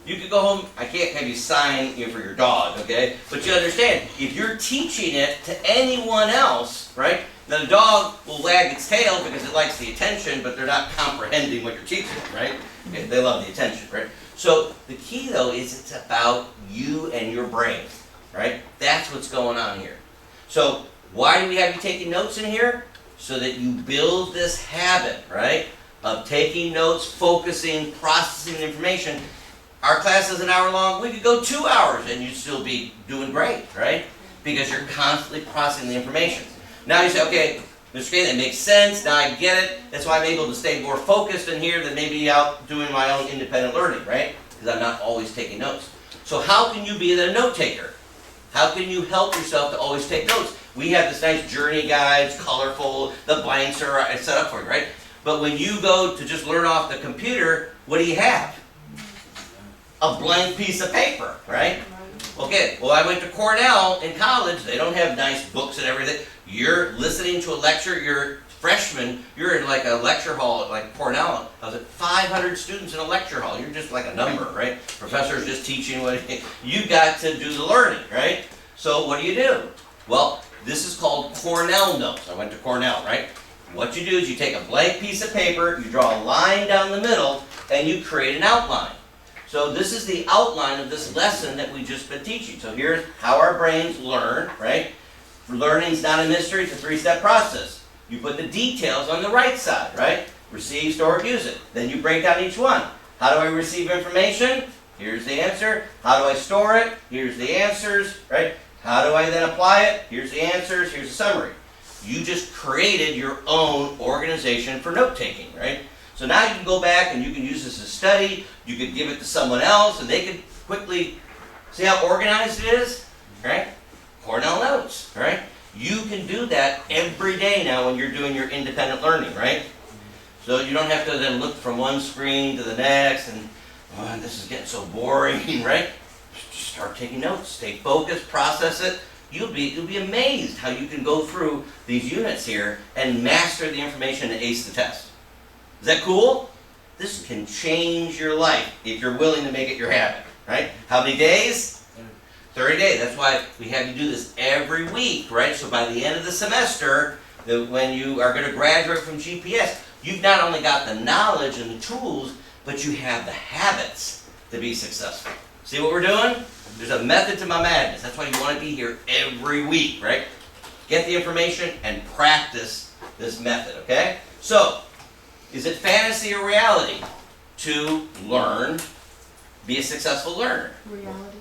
A: You could go home, I can't have you sign for your dog, okay? But you understand, if you're teaching it to anyone else, right? Then the dog will wag its tail because it likes the attention, but they're not comprehending what you're teaching them, right? Okay, they love the attention, right? So the key though is it's about you and your brain, right? That's what's going on here. So why do we have you taking notes in here? So that you build this habit, right? Of taking notes, focusing, processing the information. Our class is an hour long, we could go 2 hours and you'd still be doing great, right? Because you're constantly processing the information. Now you say, okay, Mr. K, that makes sense, now I get it. That's why I'm able to stay more focused in here than maybe out doing my own independent learning, right? Because I'm not always taking notes. So how can you be the note taker? How can you help yourself to always take notes? We have this nice journey guides, colorful, the blanks are set up for you, right? But when you go to just learn off the computer, what do you have? A blank piece of paper, right? Okay, well I went to Cornell in college, they don't have nice books and everything. You're listening to a lecture, you're freshman, you're in like a lecture hall at like Cornell. I was at 500 students in a lecture hall, you're just like a number, right? Professor's just teaching what you got to do the learning, right? So what do? Well, this is called Cornell notes. I went to Cornell, right? What you do is you take a blank piece of paper, you draw a line down the middle, and you create an outline. So this is the outline of this lesson that we've just been teaching. So here's how our brains learn, right? Learning's not a mystery, it's a 3-step process. You put the details on the right side, right? Receive, store, use it. Then you break down each one. How do I receive information? Here's the answer. How do I store it? Here's the answers, right? How do I then apply it? Here's the answers, here's the summary. You just created your own organization for note-taking, right? So now you can go back and you can use this as a study, you could give it to someone else and they could quickly see how organized it is, right? Cornell notes, right? You can do that every day now when you're doing your independent learning, right? So you don't have to then look from one screen to the next and, oh, this is getting so boring, right? Just start taking notes, stay focused, process it. You'll be amazed how you can go through these units here and master the information and ace the test. Is that cool? This can change your life if you're willing to make it your habit, right? How many days? 30 days. That's why we have you do this every week, right? So by the end of the semester, when you are going to graduate from GPS, you've not only got the knowledge and the tools, but you have the habits to be successful. See what we're doing? There's a method to my madness. That's why you want to be here every week, right? Get the information and practice this method, okay? So, is it fantasy or reality to learn, be a successful learner?
F: Reality.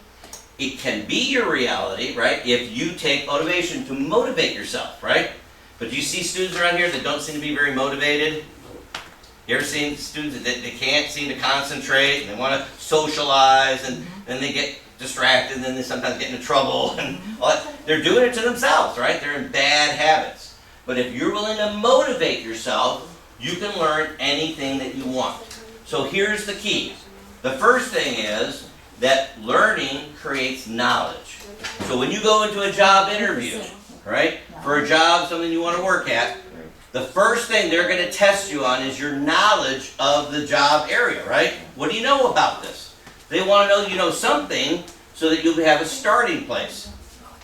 A: It can be your reality, right, if you take motivation to motivate yourself, right? But do you see students around here that don't seem to be very motivated? You ever seen students that they can't seem to concentrate and they want to socialize and then they get distracted and then they sometimes get into trouble and all that. They're doing it to themselves, right? They're in bad habits. But if you're willing to motivate yourself, you can learn anything that you want. So here's the key. The first thing is that learning creates knowledge. So when you go into a job interview, right, for a job, something you want to work at, the first thing they're going to test you on is your knowledge of the job area, right? What do you know about this? They want to know you know something so that you'll have a starting place.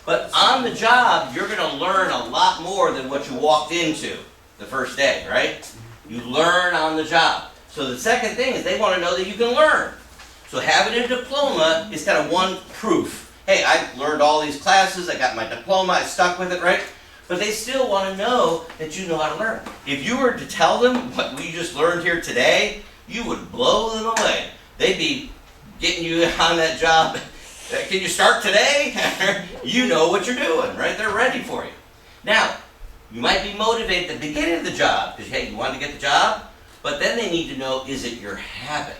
A: But on the job, you're going to learn a lot more than what you walked into the first day, right? You learn on the job. So the second thing is they want to know that you can learn. So having a diploma is kind of one proof. Hey, I learned all these classes, I got my diploma, I stuck with it, right? But they still want to know that you know how to learn. If you were to tell them what we just learned here today, you would blow them away. They'd be getting you on that job. Can you start today? You know what you're doing, right? They're ready for you. Now, you might be motivated at the beginning of the job because, hey, you want to get the job, but then they need to know, is it your habit,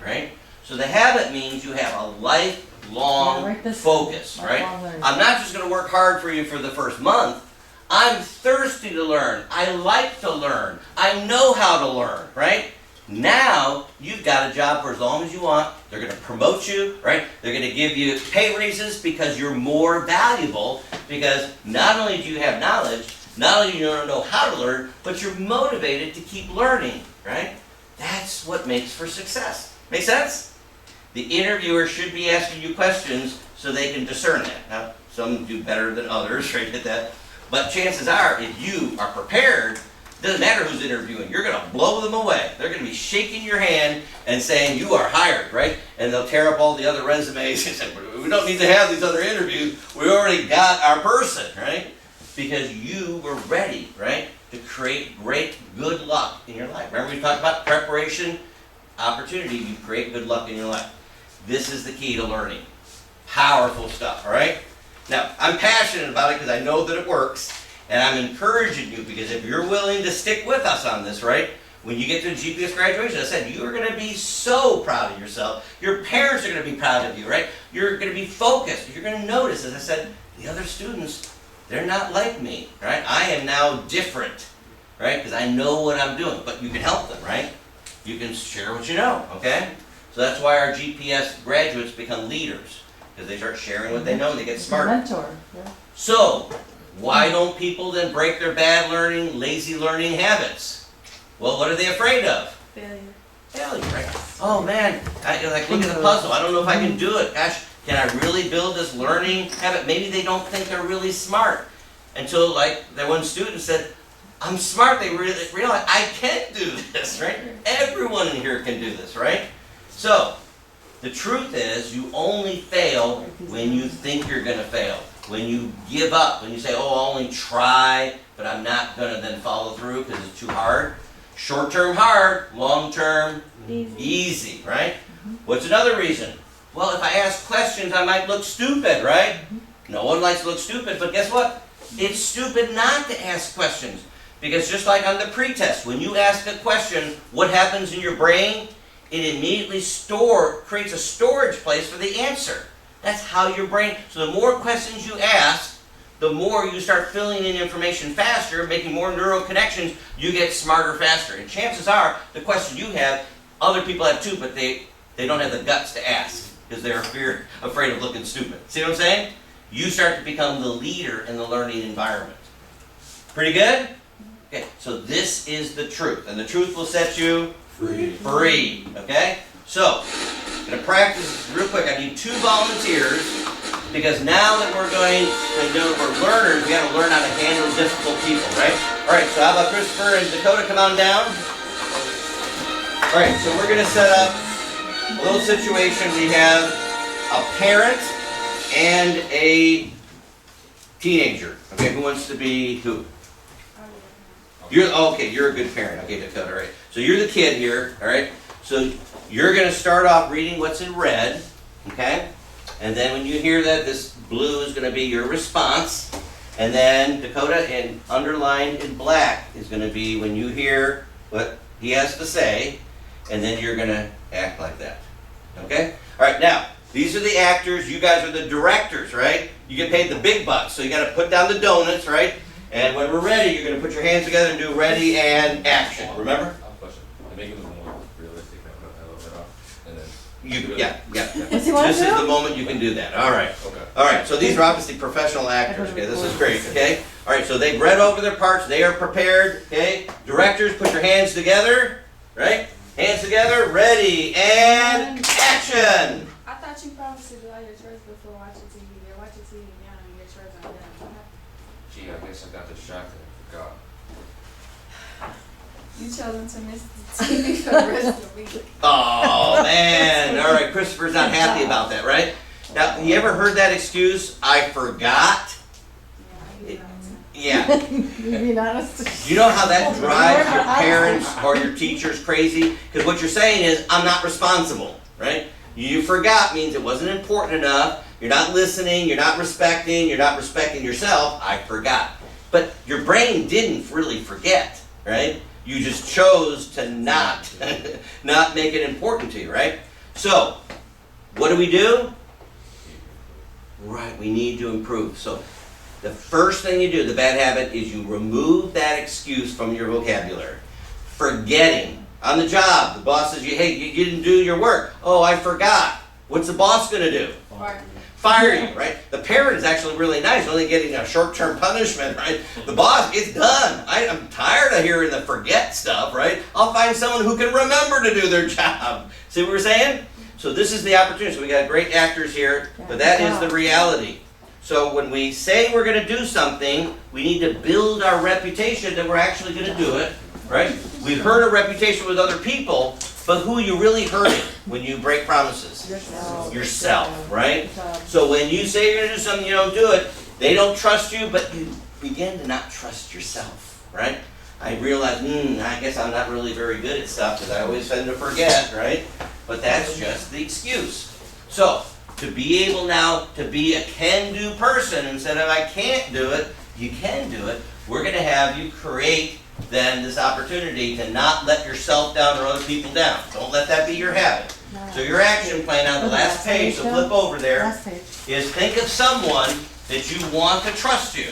A: right? So the habit means you have a lifelong focus, right? I'm not just going to work hard for you for the first month. I'm thirsty to learn. I like to learn. I know how to learn, right? Now, you've got a job for as long as you want. They're going to promote you, right? They're going to give you pay raises because you're more valuable because not only do you have knowledge, not only do you know how to learn, but you're motivated to keep learning, right? That's what makes for success. Make sense? The interviewer should be asking you questions so they can discern that. Now, some do better than others, right, at that. But chances are, if you are prepared, doesn't matter who's interviewing, you're gonna blow them away. They're gonna be shaking your hand and saying, you are hired, right? And they'll tear up all the other resumes and say, we don't need to have these other interviews. We already got our person, right? Because you were ready, right? To create great good luck in your life. Remember we talked about preparation, opportunity, you create good luck in your life. This is the key to learning. Powerful stuff, all right? Now, I'm passionate about it because I know that it works, and I'm encouraging you because if you're willing to stick with us on this, right? When you get to GPS graduation, I said, you're going to be so proud of yourself. Your parents are going to be proud of you, right? You're going to be focused. You're going to notice, as I said, the other students, they're not like me, right? I am now different, right? Because I know what I'm doing, but you can help them, right? You can share what you know, okay? So that's why our GPS graduates become leaders, because they start sharing what they know and they get smarter.
B: Mentor, yeah.
A: So, why don't people then break their bad learning, lazy learning habits? Well, what are they afraid of?
F: Failure.
A: Failure, right? Oh man, like look at the puzzle, I don't know if I can do it. Gosh, can I really build this learning habit? Maybe they don't think they're really smart. Until like that one student said, I'm smart, they really realize I can do this, right? Everyone in here can do this, right? So, the truth is you only fail when you think you're gonna fail. When you give up, when you say, oh, I'll only try, but I'm not gonna then follow through because it's too hard. Short term hard, long term easy, right? What's another reason? Well, if I ask questions, I might look stupid, right? No one likes to look stupid, but guess what? It's stupid not to ask questions. Because just like on the pretest, when you ask a question, what happens in your brain? It immediately creates a storage place for the answer. That's how your brain, so the more questions you ask, the more you start filling in information faster, making more neural connections, you get smarter faster. And chances are, the question you have, other people have too, but they don't have the guts to ask because they're afraid of looking stupid. See what I'm saying? You start to become the leader in the learning environment. Pretty good? Okay, so this is the truth, and the truth will set you free, okay? So, I'm going to practice real quick. I need 2 volunteers, because now that we're going to know we're learners, we got to learn how to handle difficult people, right? All right, so how about Christopher and Dakota come on down? All right, so we're going to set up a little situation. We have a parent and a teenager. Okay, who wants to be who? You're a good parent. Okay, Dakota, all right. So you're the kid here, all right? So you're going to start off reading what's in red, okay? And then when you hear that, this blue is going to be your response. And then Dakota, in underlined in black, is going to be when you hear what he has to say, and then you're going to act like that, okay? All right, now, these are the actors. You guys are the directors, right? You get paid the big bucks, so you got to put down the donuts, right? And when we're ready, you're going to put your hands together and do ready and action. Remember?
E: I have a question. I'm making this more realistic now. I love it off. And then
A: Yeah.
B: What's he want
A: This
B: to
A: is
B: do?
A: the moment you can do that. All right.
E: Okay.
A: All right. So these are obviously professional actors. Okay. This is great. Okay. All right. So they've read over their parts. They are prepared. Okay. Directors, put your hands together. Right. Hands together. Ready and action.
G: I thought you promised to do all your chores before watching TV. You're watching TV now and your chores aren't done.
E: Gee, I guess I got distracted and forgot.
G: You chosen to miss the TV for the rest of the week.
A: Oh man. All right. Christopher's not happy about that, right? Now, you ever heard that excuse? I forgot. Yeah.
B: You being honest?
A: You know how that drives your parents or your teachers crazy? Because what you're saying is, I'm not responsible, right? You forgot means it wasn't important enough, you're not listening, you're not respecting yourself, I forgot. But your brain didn't really forget, right? You just chose to not make it important to you, right? So, what do? Right, we need to improve. So, the first thing you do, the bad habit, is you remove that excuse from your vocabulary. Forgetting. On the job, the boss says, hey, you didn't do your work. Oh, I forgot. What's the boss going to do? Fire you, right? The parent is actually really nice, only getting a short-term punishment, right? The boss, it's done. I'm tired of hearing the forget stuff, right? I'll find someone who can remember to do their job. See what we're saying? So this is the opportunity. So we got great actors here, but that is the reality. So when we say we're going to do something, we need to build our reputation that we're actually going to do it, right? We hurt our reputation with other people, but who are you really hurting when you break promises? Yourself, right? So when you say you're going to do something, you don't do it, they don't trust you, but you begin to not trust yourself, right? I realize, I guess I'm not really very good at stuff because I always tend to forget, right? But that's just the excuse. So, to be able now to be a can-do person instead of I can't do it, you can do it, we're going to have you create then this opportunity to not let yourself down or other people down. Don't let that be your habit. So your action plan on the last page, so flip over there,
B: Last page.
A: is think of someone that you want to trust you.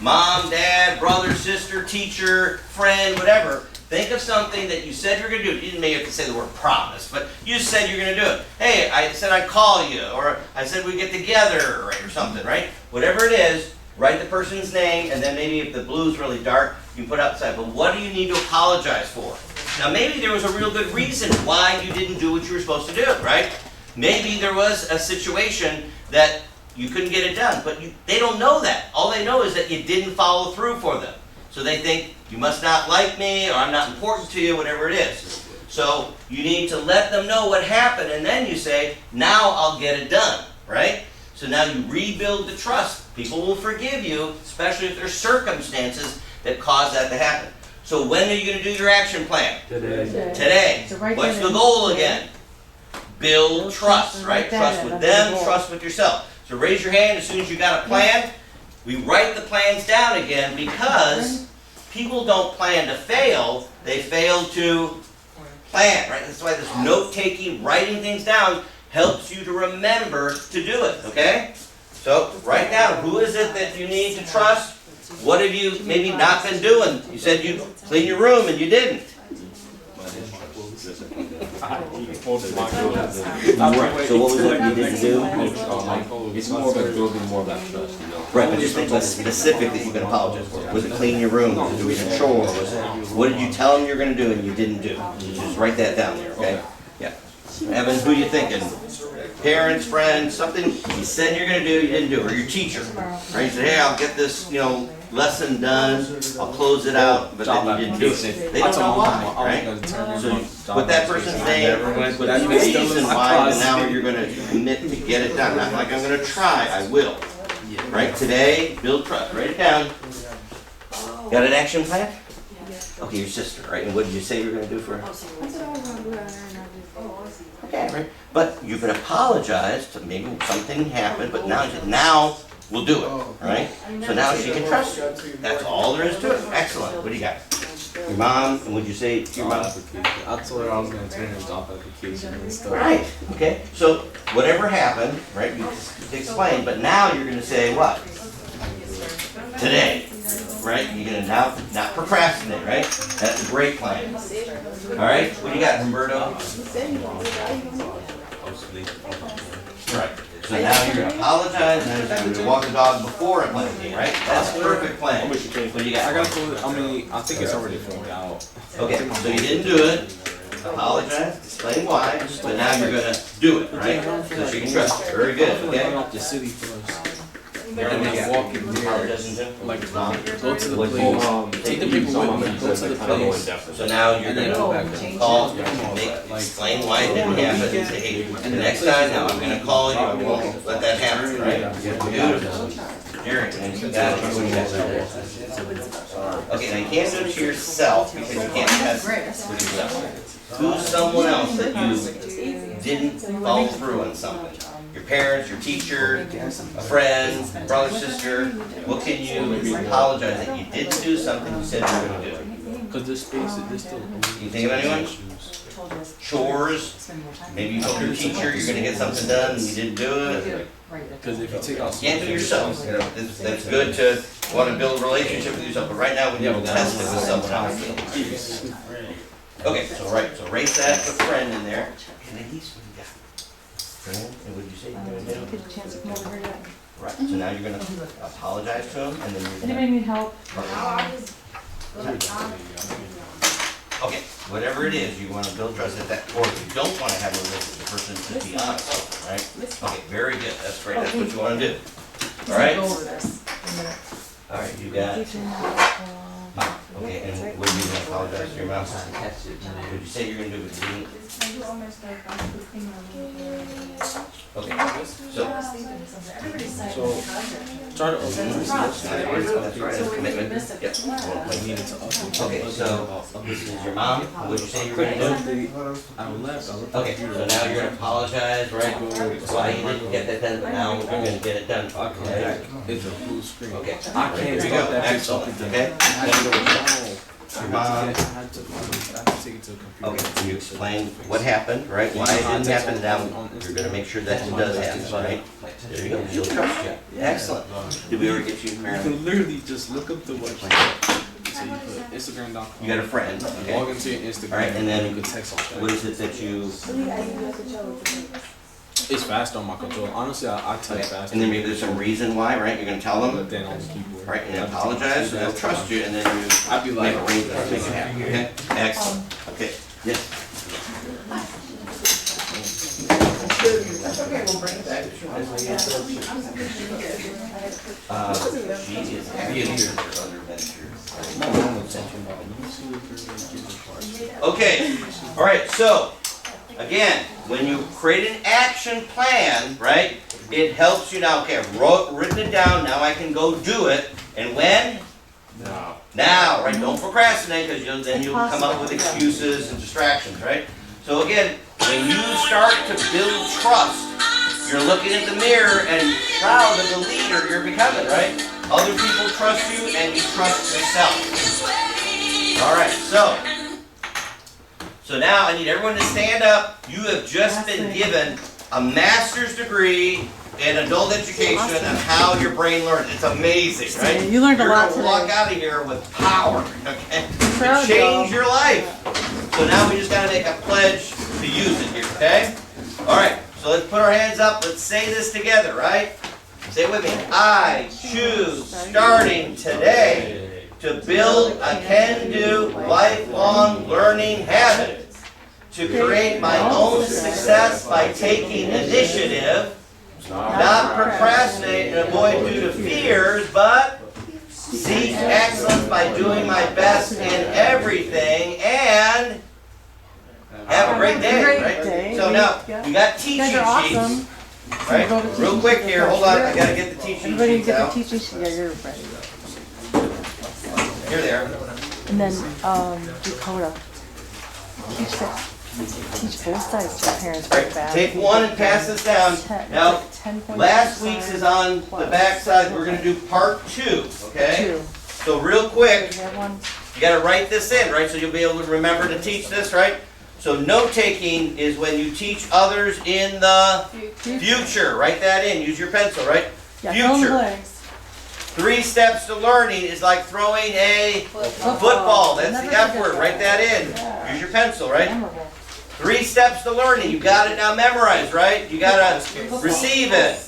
A: Mom, dad, brother, sister, teacher, friend, whatever. Think of something that you said you're going to do. You didn't maybe have to say the word promise, but you said you're going to do it. Hey, I said I'd call you, or I said we'd get together, right, or something, right? Whatever it is, write the person's name, and then maybe if the blue's really dark, you put outside. But what do you need to apologize for? Now, maybe there was a real good reason why you didn't do what you were supposed to do, right? Maybe there was a situation that you couldn't get it done, but they don't know that. All they know is that you didn't follow through for them. So they think, you must not like me, or I'm not important to you, whatever it is. So you need to let them know what happened, and then you say, now I'll get it done, right? So now you rebuild the trust. People will forgive you, especially if there's circumstances that cause that to happen. So when are you going to do your action plan? Today.
B: So write
A: What's
B: that
A: the
B: in.
A: goal again? Build trust,
B: and
A: right?
B: write that
A: Trust
B: in.
A: with
B: That's the
A: them,
B: goal.
A: trust with yourself. So raise your hand as soon as you got a plan. We write the plans down again because people don't plan to fail, they fail to plan, right? That's why this note-taking, writing things down helps you to remember to do it, okay? So write down, who is it that you need to trust? What have you maybe not been doing? You said you'd clean your room and you didn't. So what was it you didn't do?
E: It's more about building more of that trust, you know?
A: Right, but just think less specific that you can apologize for. Was it clean your room? Was it doing a chore? Was it, what did you tell them you're going to do and you didn't do? Just write that down there, okay? Yeah. Evan, who you thinking? Parents, friends, something you said you're going to do, you didn't do, or your teacher, right? You said, hey, I'll get this, lesson done, I'll close it out, but then you didn't do it. They don't know why, right? So put that person's name, put the reason why, and now you're going to commit to get it done. Not like I'm going to try, I will. Right? Today, build trust. Write it down. Got an action plan? Okay, your sister, right? And what did you say you were going to do for her?
G: That's what I was gonna do, and I just,
A: Okay, right. But you can apologize to maybe something happened, but now we'll do it, right? So now she can trust you. That's all there is to it. Excellent. What do you got? Your mom, and would you say to your mom?
E: I told her I was going to turn in job application and stuff.
A: Right, okay. So whatever happened, right, you explained, but now you're going to say what? Today, right? You're going to now not procrastinate, right? That's a great plan. All right, what do you got, Humberto? Right. So now you're going to apologize, and then you're going to walk the dog before a plan meeting, right? That's a perfect plan. What do you got?
E: I think it's already formed out.
A: Okay, so you didn't do it, apologize, explain why, but now you're gonna do it, right? So she can trust you. Very good, okay?
E: The city first.
A: And then walk in
E: Howard
A: doesn't do?
E: Like, go to the
A: What do
E: place. Take the people with me. Go to the place.
A: So now you're
E: And then go back
A: gonna
E: to
A: call, explain why it didn't happen, and say, hey, the next time, now I'm gonna call you, I won't let that happen, right? Beautiful. Jerry, and that's what you guys do. Okay, now you can't do it to yourself, because you can't test it with yourself. Who's someone else that you didn't follow through on something? Your parents, your teacher, a friend, brother, sister. What can you apologize that you didn't do something you said you were going to do?
E: Because this space, there's still.
A: You think of anyone? Chores. Maybe you told your teacher you're going to get something done and you didn't do it.
E: Because if you take out.
A: You can't do it yourself. That's good to want to build a relationship with yourself, but right now we need to test it with someone else. Okay, so rate that, put friend in there. And then he's friend, and what did you say you're going to do?
B: Get a chance to come over here yet.
A: Right, so now you're going to apologize to him, and then you're going
B: Anybody need help?
A: to... Okay, whatever it is, you wanna build trust at that, or if you don't wanna have a list, the person should be honest, right? Okay, very good, that's great, that's what you wanna do.
B: He's
A: All
B: gonna
A: right,
B: go over this in a minute.
A: all right, you got, okay, and what are you gonna apologize to your mom? Did you say you're gonna do it? Didn't-
G: I do all my stuff, I'm cooking
A: Okay, so,
C: So, try to open this.
A: that's right, that's commitment, yep.
C: I needed to update.
A: Okay, so, this is your mom, what'd you say you were gonna do?
C: I left.
A: Okay, so now you're gonna apologize, right? Why you didn't get that done, but now we're gonna get it done, okay?
C: It's a blue screen.
A: Okay,
C: I can't
A: here we
C: start
A: go,
C: that bitch
A: excellent,
C: up again.
A: okay?
C: Your
A: mom.
C: I had to take it to a computer.
A: Okay, can you explain what happened, right? Why it didn't happen, now you're gonna make sure that it does happen, right? There you go, she'll trust you, excellent. Did we ever get you,
C: You
A: Mary?
C: can literally just look up the website. So you put Instagram.com.
A: You got a friend,
C: Log
A: okay?
C: into your Instagram.
A: Alright, and then
C: you can text off
A: What
C: that.
A: is it that you,
C: It's fast on my control. Honestly, I type fast.
A: and then maybe there's some reason why, right? You're gonna tell them,
C: But then on the keyboard.
A: right, and then apologize, so they'll trust you, and then you
C: I'd be like,
A: make arrangements, make it happen, okay? Excellent, okay, yes. She is really under ventures.
C: my mom would send you about it. Let me see if there's a
A: Okay, all right, so, again, when you create an action plan, right, it helps you now, okay, I've written it down, now I can go do it, and when?
E: No.
A: Now, right, don't procrastinate, because then you'll come up with excuses and distractions, right? So again, when you start to build trust, you're looking at the mirror and proud of the leader you're becoming, right? Other people trust you and you trust yourself. All right, so now I need everyone to stand up. You have just been given a master's degree in adult education on how your brain learns. It's amazing, right?
B: You learned a lot
A: You're gonna walk
B: today.
A: out of here with power, okay?
B: Proud
A: To change
B: of
A: your life. So now we just gotta make a pledge to use it here, okay? All right, so let's put our hands up. Let's say this together, right? Say it with me. I choose starting today to build a can-do lifelong learning habit, to create my own success by taking initiative, not procrastinate and avoid due to fears, but seek excellence by doing my best in everything, and have a great day,
B: Great
A: right?
B: day.
A: So now,
B: Yeah.
A: we got
B: You
A: teaching
B: guys are
A: sheets,
B: awesome.
A: right?
B: Go to
A: Real
B: teaching
A: quick
B: sheet
A: here,
B: first.
A: hold on, I gotta get the teaching
B: Everybody
A: sheets
B: get the
A: out.
B: teaching sheet, yeah, you're ready.
A: Here they are.
B: And then, Dakota. Teach both sides to your parents
A: All
B: very
A: right,
B: bad.
A: take one and pass this down. Now,
B: 10 points
A: last
B: each
A: week's
B: side
A: is on the
B: plus
A: back side, we're gonna do part 2, okay?
B: 2.
A: So real quick,
B: You have one.
A: you gotta write this in, right, so you'll be able to remember to teach this, right? So note-taking is when you teach others in the future, write that in, use your pencil, right?
B: Yeah, fill in the
A: Future.
B: blanks.
A: 3 steps to learning is like throwing a football, that's
B: Never
A: the F
B: forget
A: word,
B: that.
A: write that in.
B: Yeah.
A: Use your pencil, right?
B: Memorable.
A: 3 steps to learning, you got it now memorized, right? You gotta receive it,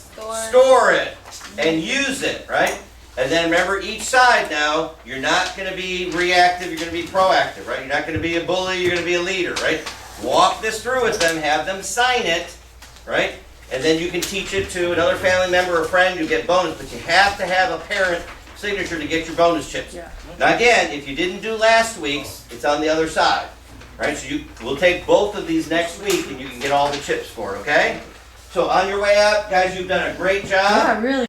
A: store it, and use it, right? And then remember each side now, you're not gonna be reactive, you're gonna be proactive, right? You're not gonna be a bully, you're gonna be a leader, right? Walk this through with them, have them sign it, right? And then you can teach it to another family member or friend, you get bonus, but you have to have a parent signature to get your bonus chips.
B: Yeah.
A: Now again, if you didn't do last week's, it's on the other side, right? So we'll take both of these next week and you can get all the chips for it, okay? So on your way out, guys, you've done a great job.
B: Yeah, really.